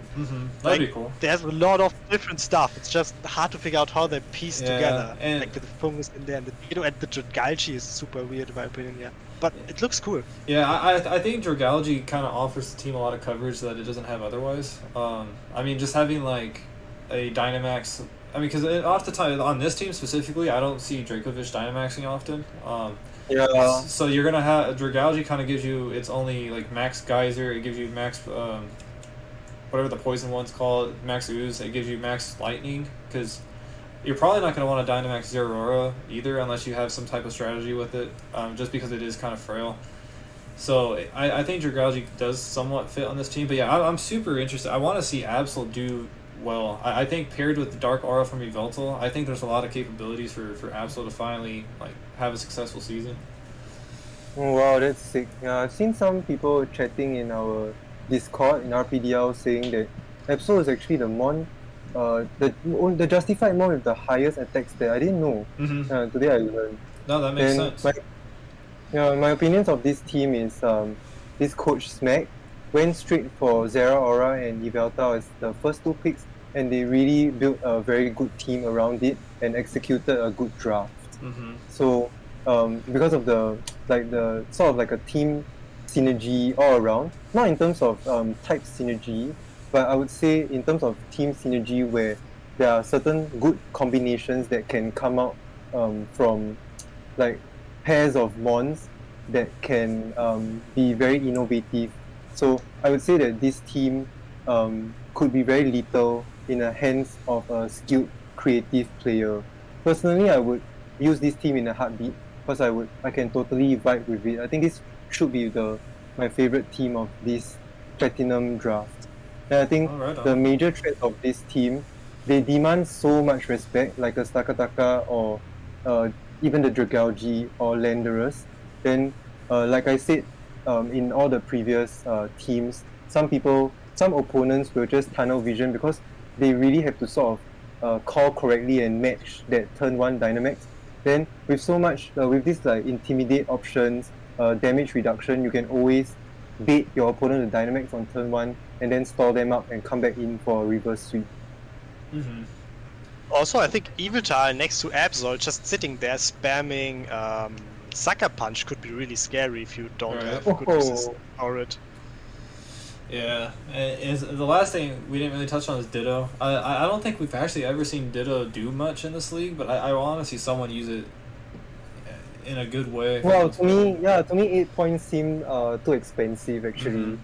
That'd be cool. There's a lot of different stuff. It's just hard to figure out how they piece Yeah, together. and- Like with the Fungus in there, and the Dido and the Dragalchi is super weird in my opinion. Yeah, but it looks cool. Yeah, I think Dragalge kind of offers the team a lot of coverage that it doesn't have otherwise. I mean, just having like a Dynamax. I mean, because off the time on this team specifically, I don't see Dracovish Dynamaxing often. Yeah. So you're gonna have Dragalge kind of gives you its only like max Geyser. It gives you max whatever the poison one's called, max Ooze. It gives you max Lightning because you're probably not gonna want to Dynamax Zeraora either unless you have some type of strategy with it. Just because it is kind of frail. So I think Dragalge does somewhat fit on this team. But yeah, I'm super interested. I want to see Absol do well. I think paired with the Dark Aura from Yveltal, I think there's a lot of capabilities for Absol to finally like have a successful season. Oh, wow, that's sick. Yeah, I've seen some people chatting in our Discord in RPDL saying that Absol is actually the mon, the justified mon with the highest attack stat. I didn't know. Today I learned. No, that makes And sense. my opinions of this team is this coach Smack went straight for Zeraora and Yveltal as the first 2 picks, and they really built a very good team around it and executed a good draft. So because of the sort of like a team synergy all around, not in terms of type synergy, but I would say in terms of team synergy where there are certain good combinations that can come out from like pairs of mons that can be very innovative. So I would say that this team could be very lethal in the hands of a skilled creative player. Personally, I would use this team in a heartbeat because I can totally vibe with it. I think this should be my favorite team of this Platinum draft. And I think Right on. the major trait of this team, they demand so much respect, like a Stakataka or even the Dragalge or Landorus. Then, like I said, in all the previous teams, some opponents will just tunnel vision because they really have to sort of call correctly and match that turn 1 Dynamax. Then with so much, with this like intimidate options, damage reduction, you can always bait your opponent to Dynamax on turn 1 and then stall them up and come back in for a reverse sweep. Also, I think Yveltal next to Absol just sitting there spamming Sucker Punch could be really scary if you don't Right. have good resistance for it. Yeah, and the last thing we didn't really touch on is Ditto. I don't think we've actually ever seen Ditto do much in this league, but I want to see someone use it in a good way. Well, to me 8 points seem too expensive actually,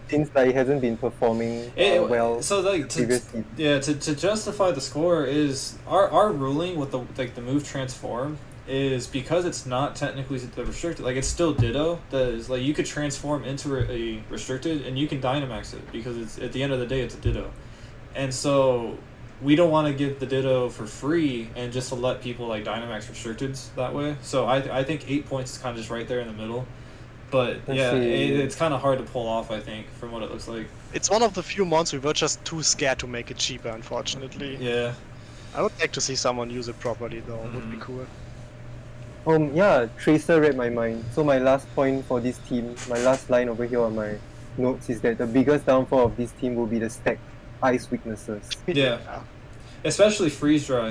since like, it hasn't been performing well. So like previously. to justify the score is our ruling with the move transform is because it's not technically the restricted, like it's still Ditto. That is like you could transform into a restricted and you can Dynamax it because it's at the end of the day it's a Ditto, and so we don't want to give the Ditto for free and just to let people like Dynamax restricteds that way. So I think 8 points is kind of just right there in the middle, but yeah, it's kind of hard to pull off I think from what it looks like. It's one of the few mons we were just too scared to make it cheaper, unfortunately. Yeah. I would like to see someone use it properly though, would be cool. Tracer read my mind. So my last point for this team, my last line over here on my notes is that the biggest downfall of this team will be the stacked ice weaknesses. Yeah. especially freeze dry,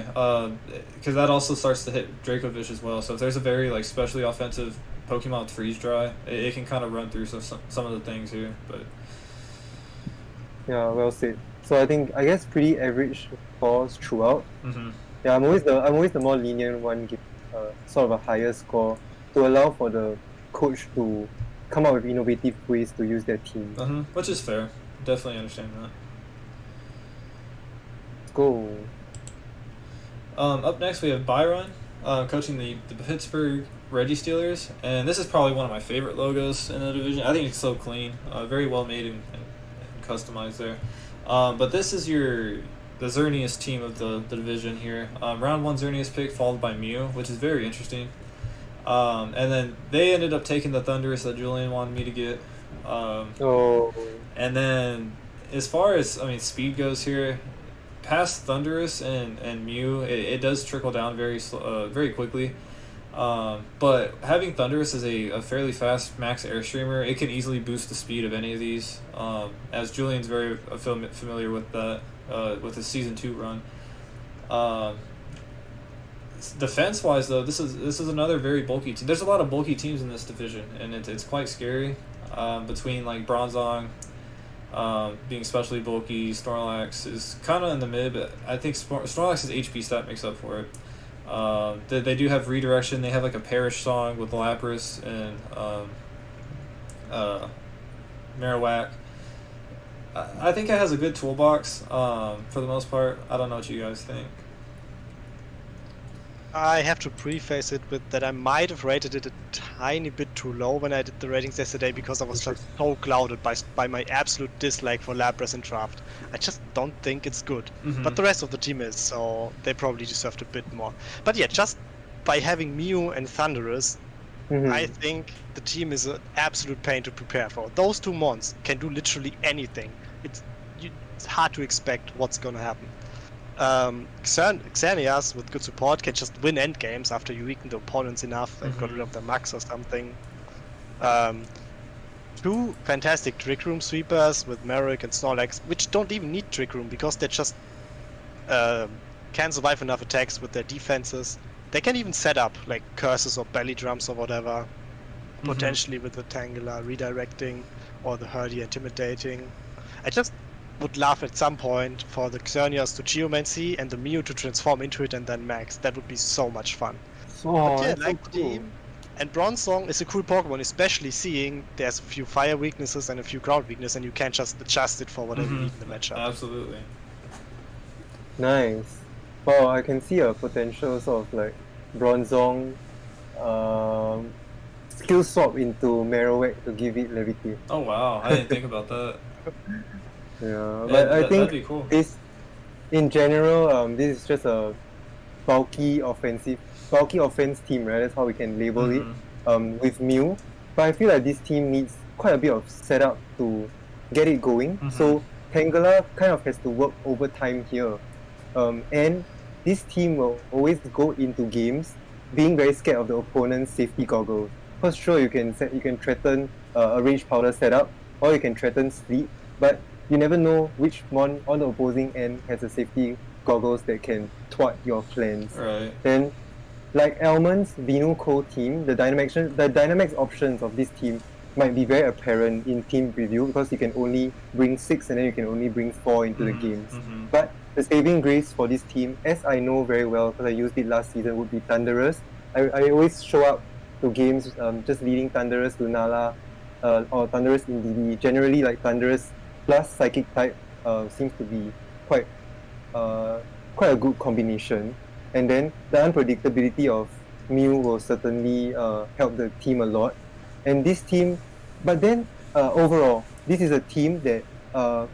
because that also starts to hit Dracovish as well. So if there's a very like specially offensive Pokemon with freeze dry, it can kind of run through some of the things here. But Yeah, well said. So I guess pretty average scores throughout. mm-hmm. Yeah, I'm always the more lenient one, give sort of a higher score to allow for the coach to come up with innovative ways to use their team. Which is fair. Definitely understand that. Let's go. Up next we have Byron, coaching the Pittsburgh Registeelers, and this is probably one of my favorite logos in the division. I think it's so clean, very well made and customized there. But this is the Xerneas team of the division here. Round 1 Xerneas pick followed by Mew, which is very interesting. And then they ended up taking the Thundurus that Julien wanted me to get. And then as far as speed goes here, past Thundurus and Mew, it does trickle down very quickly. But having Thundurus as a fairly fast max Airstreamer, it can easily boost the speed of any of these. As Julien's very familiar with that with his Season 2 run. Defense-wise, though, this is another very bulky team. There's a lot of bulky teams in this division, and it's quite scary. Between like Bronzong being especially bulky, Snorlax is kind of in the mid, but I think Snorlax's HP stat makes up for it. They do have redirection. They have like a Perish Song with Lapras and Marowak. I think it has a good toolbox for the most part. I don't know what you guys think. I have to preface it with that I might have rated it a tiny bit too low when I did the ratings yesterday because I was just so clouded by my absolute dislike for Lapras in draft. I just don't think it's good. But the rest of the team is, so they probably deserved a bit more. But yeah, just by having Mew and Thundurus, I think the team is an absolute pain to prepare for. Those two mons can do literally anything. It's hard to expect what's gonna happen. Xerneas with good support can just win end games after you weaken the opponents enough and got rid of the max or something. Two fantastic Trick Room sweepers with Merrick and Snorlax, which don't even need Trick Room because they just can survive enough attacks with their defenses. They can even set up like curses or belly drums or whatever, potentially with the Tangela redirecting or the Herdy intimidating. I just would love at some point for the Xerneas to Geomancy and the Mew to transform into it and then max. That would be so much fun. But yeah, like the team. And Bronzong is a cool Pokemon, especially seeing there's a few fire weaknesses and a few ground weaknesses, and you can just adjust it for whatever you need in the matchup. Absolutely. Nice. Well, I can see a potential sort of like Bronzong skill swap into Marowak to give it Levitate. Oh wow, I didn't think about that. Yeah, but I think that'd be cool. this, in general, this is just a bulky offense team, right? That's how we can label it. With Mew, but I feel like this team needs quite a bit of setup to get it going. So Tangela kind of has to work overtime here, and this team will always go into games being very scared of the opponent's safety goggles. Because sure, you can threaten a range powder setup, or you can threaten sleep, but you never know which one on the opposing end has a safety goggles that can thwart your plans. Right. Then, like Almond's Venuco team, the dynamics options of this team might be very apparent in team review because you can only bring 6 and then you can only bring 4 into the games. But the saving grace for this team, as I know very well because I used it last season, would be Thundurus. I always show up to games just leading Thundurus to Nala or Thundurus in DD. Generally, like Thundurus plus Psychic type seems to be quite a good combination. And then the unpredictability of Mew will certainly help the team a lot. And this team, but then overall, this is a team that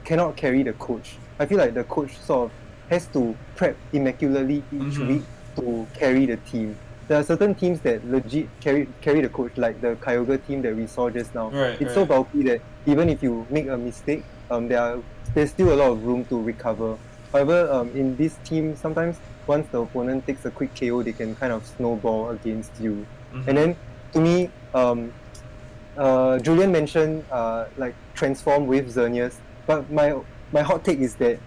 cannot carry the coach. I feel like the coach sort of has to prep immaculately each week to carry the team. There are certain teams that legit carry the coach, like the Kyogre team that we saw just now. It's so bulky that even if you make a mistake, there's still a lot of room to recover. However, in this team, sometimes once the opponent takes a quick KO, they can kind of snowball against you. And then, to me, Julien mentioned like transform with Xerneas, but my hot take is that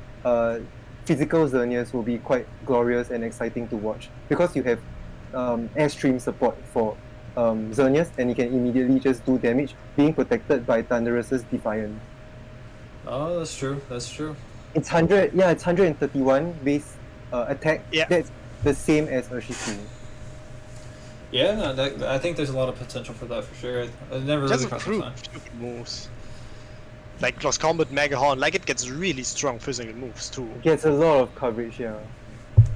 physical Xerneas will be quite glorious and exciting to watch because you have airstream support for Xerneas, and you can immediately just do damage being protected by Thunderous's Defiant. Oh, that's true. That's true. It's 131 base attack. Yeah. That's the same as Urshifu. Yeah, no, I think there's a lot of potential for that for sure. I never really Just crossed my mind. few moves. Like Close Combat, Mega Horn, like it gets really strong physical moves too. Gets a lot of coverage, yeah.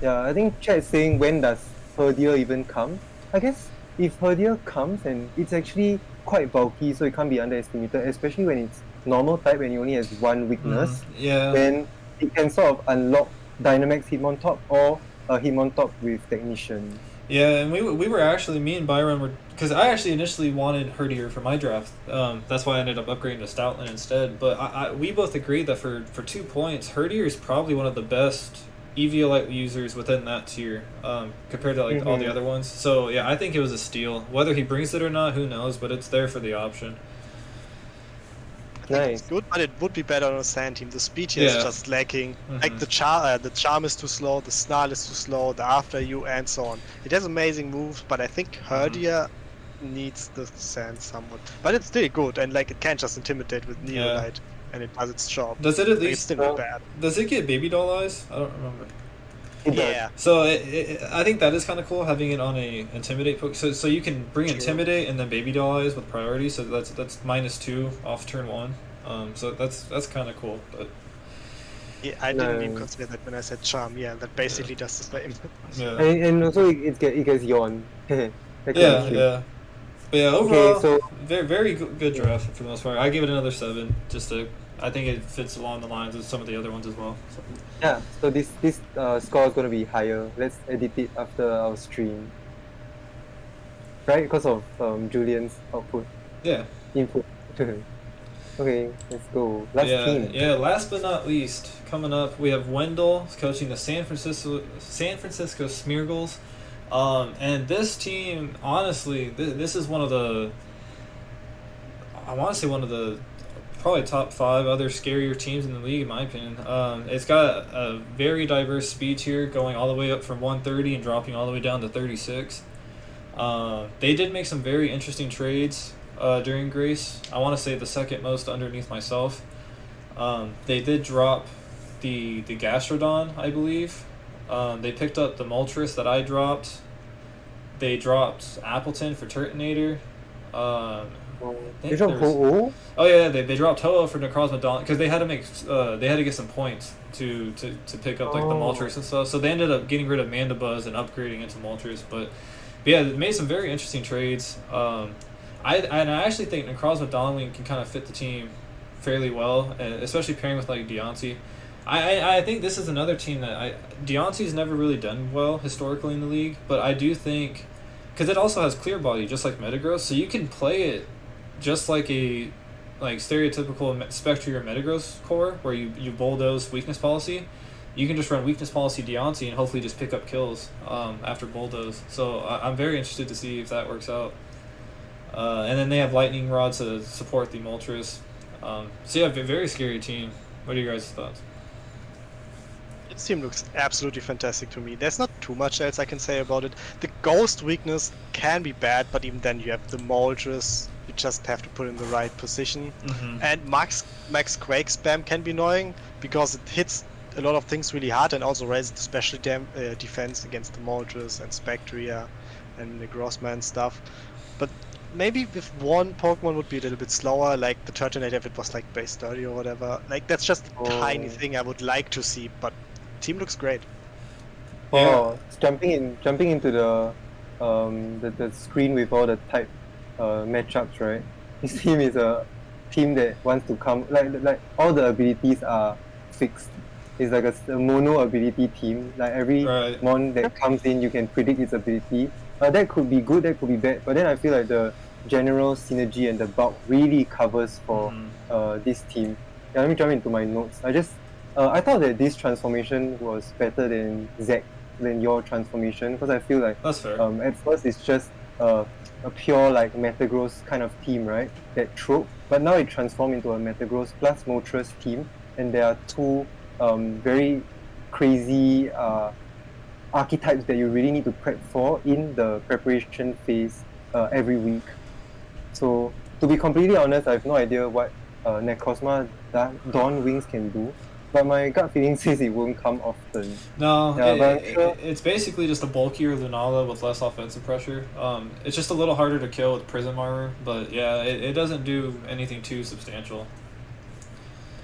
Yeah, I think chat's saying when does Herdier even come? I guess if Herdier comes, and it's actually quite bulky, so it can't be underestimated, especially when it's normal type and he only has one weakness. Yeah. Then it can sort of unlock Dynamax Hitmontop or a Hitmontop with Technician. Yeah, and we were actually, me and Byron were, because I actually initially wanted Herdier for my draft. That's why I ended up upgrading to Stoutland instead. But we both agreed that for 2 points, Herdier is probably one of the best Eviolite users within that tier compared to like all the other ones. So yeah, I think it was a steal. Whether he brings it or not, who knows? But it's there for the option. Nice. It's good, but it would be better on a sand team. The speed here is just lacking. Like the charm is too slow, the snarl is too slow, the after you, and so on. It has amazing moves, but I think Herdier needs the sand somewhat. But it's still good, and like it can't just intimidate with Neolite, and it does its job. Does it at Like, it's least? still not bad. Does it get baby doll eyes? I don't remember. Yeah. So I think that is kind of cool having it on a intimidate poke. So you can bring intimidate and then baby doll eyes with priority. So that's -2 off turn 1. So that's kind of cool. But Yeah, I didn't even consider that when I said charm. Yeah, that basically does the same. yeah, And also it gets yawn. yeah. But yeah, overall, so very good draft for the most part. I give it another 7. I think it fits along the lines of some of the other ones as well. So. yeah, so this score is gonna be higher. Let's edit it after our stream, right? Because of Julien's output. Yeah. Input. Okay, let's go. Last team. Yeah. Last but not least, coming up, we have Wendell coaching the San Francisco Smeargles, and this team, honestly, this is one of the, I want to say one of the probably top 5 other scarier teams in the league, in my opinion. It's got a very diverse speed tier, going all the way up from 130 and dropping all the way down to 36. They did make some very interesting trades during Grace. I want to say the second most underneath myself. They did drop the Gastrodon, I believe. They picked up the Moltres that I dropped. They dropped Appleton for Turtonator. They dropped Ho-Oh? Oh yeah, they dropped Ho-Oh for Necrozma because they had to make they had to get some points to pick up like the Moltres and stuff. So they ended up getting rid of Mandibuzz and upgrading into Moltres. But yeah, they made some very interesting trades. I actually think Necrozma Donling can kind of fit the team fairly well, especially pairing with like Deontay. I think this is another team that Deontay's never really done well historically in the league, but I do think because it also has Clear Body just like Metagross, so you can play it just like a stereotypical Spectrier or Metagross core where you bulldoze weakness policy. You can just run weakness policy Deontay and hopefully just pick up kills after bulldoze. So I'm very interested to see if that works out. And then they have Lightning Rod to support the Moltres. So yeah, very scary team. What are your guys' thoughts? This team looks absolutely fantastic to me. There's not too much else I can say about it. The Ghost weakness can be bad, but even then you have the Moltres. You just have to put in the right position. And Max Quake spam can be annoying because it hits a lot of things really hard and also raises the special defense against the Moltres and Spectrier and the Grossman stuff. But maybe if one Pokemon would be a little bit slower, like the Turtonator if it was like base 30 or whatever. Like that's just a tiny thing I would like to see, but team looks great. Jumping into the screen with all the type matchups, right? This team is a team that wants to come like all the abilities are fixed. It's like a mono ability team. Like every mon that comes in, you can predict its ability. That could be good, that could be bad. But then I feel like the general synergy and the bulk really covers for this team. Yeah, let me jump into my notes. I thought that this transformation was better than Zack, than your transformation, because I feel like that's fair. At first it's just a pure like Metagross kind of team, right? That trope. But now it transformed into a Metagross plus Moltres team, and there are two very crazy archetypes that you really need to prep for in the preparation phase every week. So to be completely honest, I have no idea what Necrozma Dawn Wings can do, but my gut feeling says it won't come often. No, Yeah, but I'm sure- it's basically just a bulkier Lunala with less offensive pressure. It's just a little harder to kill with Prism Armor, but yeah, it doesn't do anything too substantial.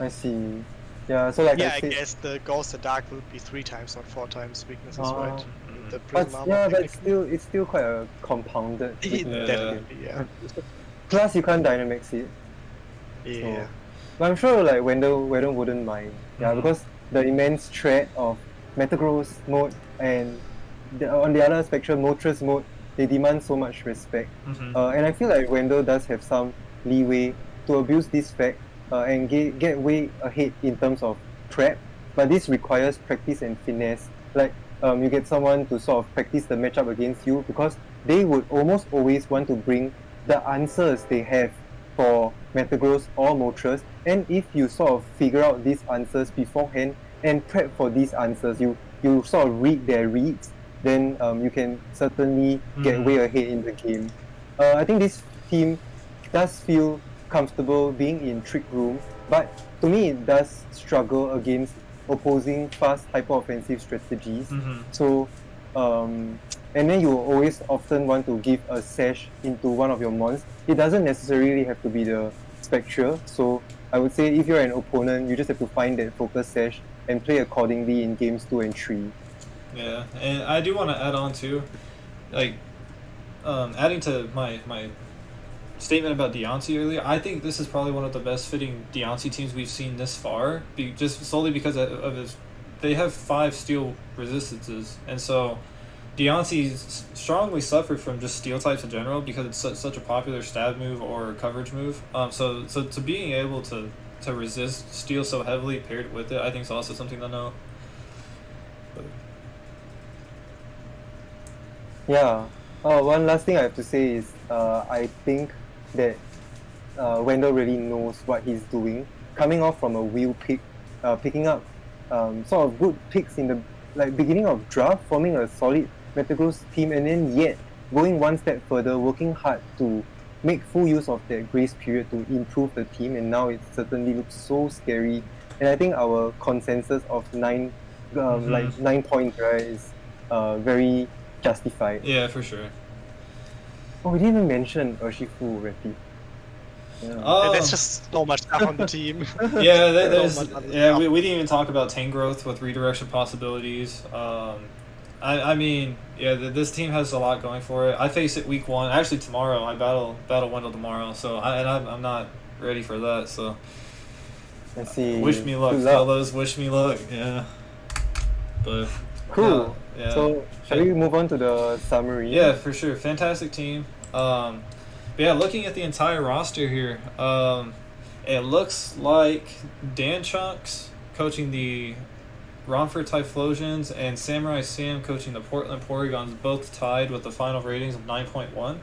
I see. Yeah, so like Yeah, I I said, guess the Ghost of Dark will be 3 times, not 4 times weaknesses, Oh. right? The but Prism Armor yeah, but technically. it's still quite a compounded weakness. Definitely, yeah. Plus you can't Dynamax it. Yeah. But I'm sure like Wendell wouldn't mind. Yeah, because the immense threat of Metagross mode and on the other spectrum, Moltres mode, they demand so much respect. And I feel like Wendell does have some leeway to abuse this fact and get way ahead in terms of prep. But this requires practice and finesse. Like you get someone to sort of practice the matchup against you because they would almost always want to bring the answers they have for Metagross or Moltres, and if you sort of figure out these answers beforehand and prep for these answers, you sort of read their reads, then you can certainly get way ahead in the game. I think this team does feel comfortable being in Trick Room, but to me it does struggle against opposing fast hyper-offensive strategies. So and then you will always often want to give a sash into one of your mons. It doesn't necessarily have to be the Spectre, so I would say if you're an opponent, you just have to find that focus sash and play accordingly in games 2 and 3. Yeah, and I do want to add on too, like, adding to my statement about Deontay earlier, I think this is probably one of the best fitting Deontay teams we've seen this far, just solely because of his, they have 5 steel resistances, and so Deontay strongly suffered from just steel types in general because it's such a popular stab move or coverage move. So to being able to resist steel so heavily paired with it, I think is also something to know. Yeah. One last thing I have to say is I think that Wendell really knows what he's doing. Coming off from a wheel pick, picking up sort of good picks in the beginning of draft, forming a solid Metagross team, and then yet going one step further, working hard to make full use of that grace period to improve the team, and now it certainly looks so scary. And I think our consensus of 9 points, right, is very justified. Yeah, for sure. Oh, we didn't even mention Urshifu already. Yeah. Oh, There's just so much stuff on the team. yeah, there's So much other yeah. stuff. We didn't even talk about Tangrowth with redirection possibilities. I mean, yeah, this team has a lot going for it. I face it week 1. Actually, tomorrow I battle Wendell tomorrow. So I'm not ready for that. So Let's see. wish me luck, Good luck. fellas. Wish me luck. Yeah. But Cool. Yeah. So, shall we move on to the summary? Yeah, for sure. Fantastic team. But yeah, looking at the entire roster here, it looks like Dan Chunks coaching the Romford Typhlosions and Samurai Sam coaching the Portland Porygons, both tied with the final ratings of 9.1,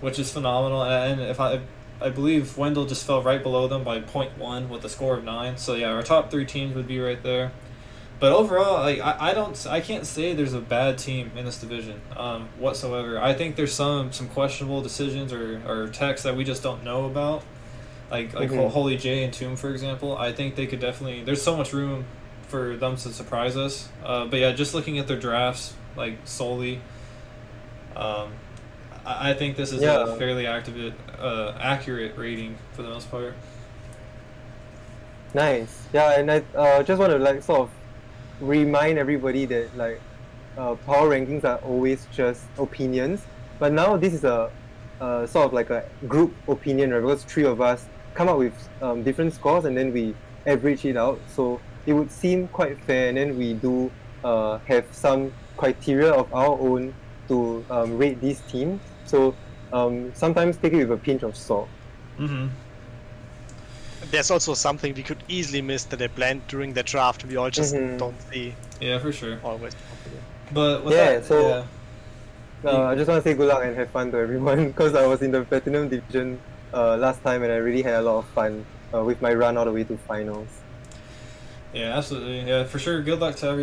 which is phenomenal. And if I believe Wendell just fell right below them by 0.1 with a score of 9. So yeah, our top 3 teams would be right there. But overall, like I can't say there's a bad team in this division whatsoever. I think there's some questionable decisions or techs that we just don't know about, like Holy J and Tomb, for example. I think they could definitely. There's so much room for them to surprise us. But yeah, just looking at their drafts, like solely, I think this is a fairly accurate rating for the most part. Nice. Yeah, and I just want to like sort of remind everybody that like power rankings are always just opinions, but now this is a sort of like a group opinion, right? Because 3 of us come up with different scores and then we average it out, so it would seem quite fair, and then we do have some criteria of our own to rate these teams, so sometimes take it with a pinch of salt. There's also something we could easily miss that they planned during the draft. We all just don't see. Yeah, for sure. Always. But with Yeah, that, so yeah. I just want to say good luck and have fun to everyone, because I was in the Platinum Division last time and I really had a lot of fun with my run all the way to finals. Yeah, absolutely. Yeah, for sure. Good luck to everyone.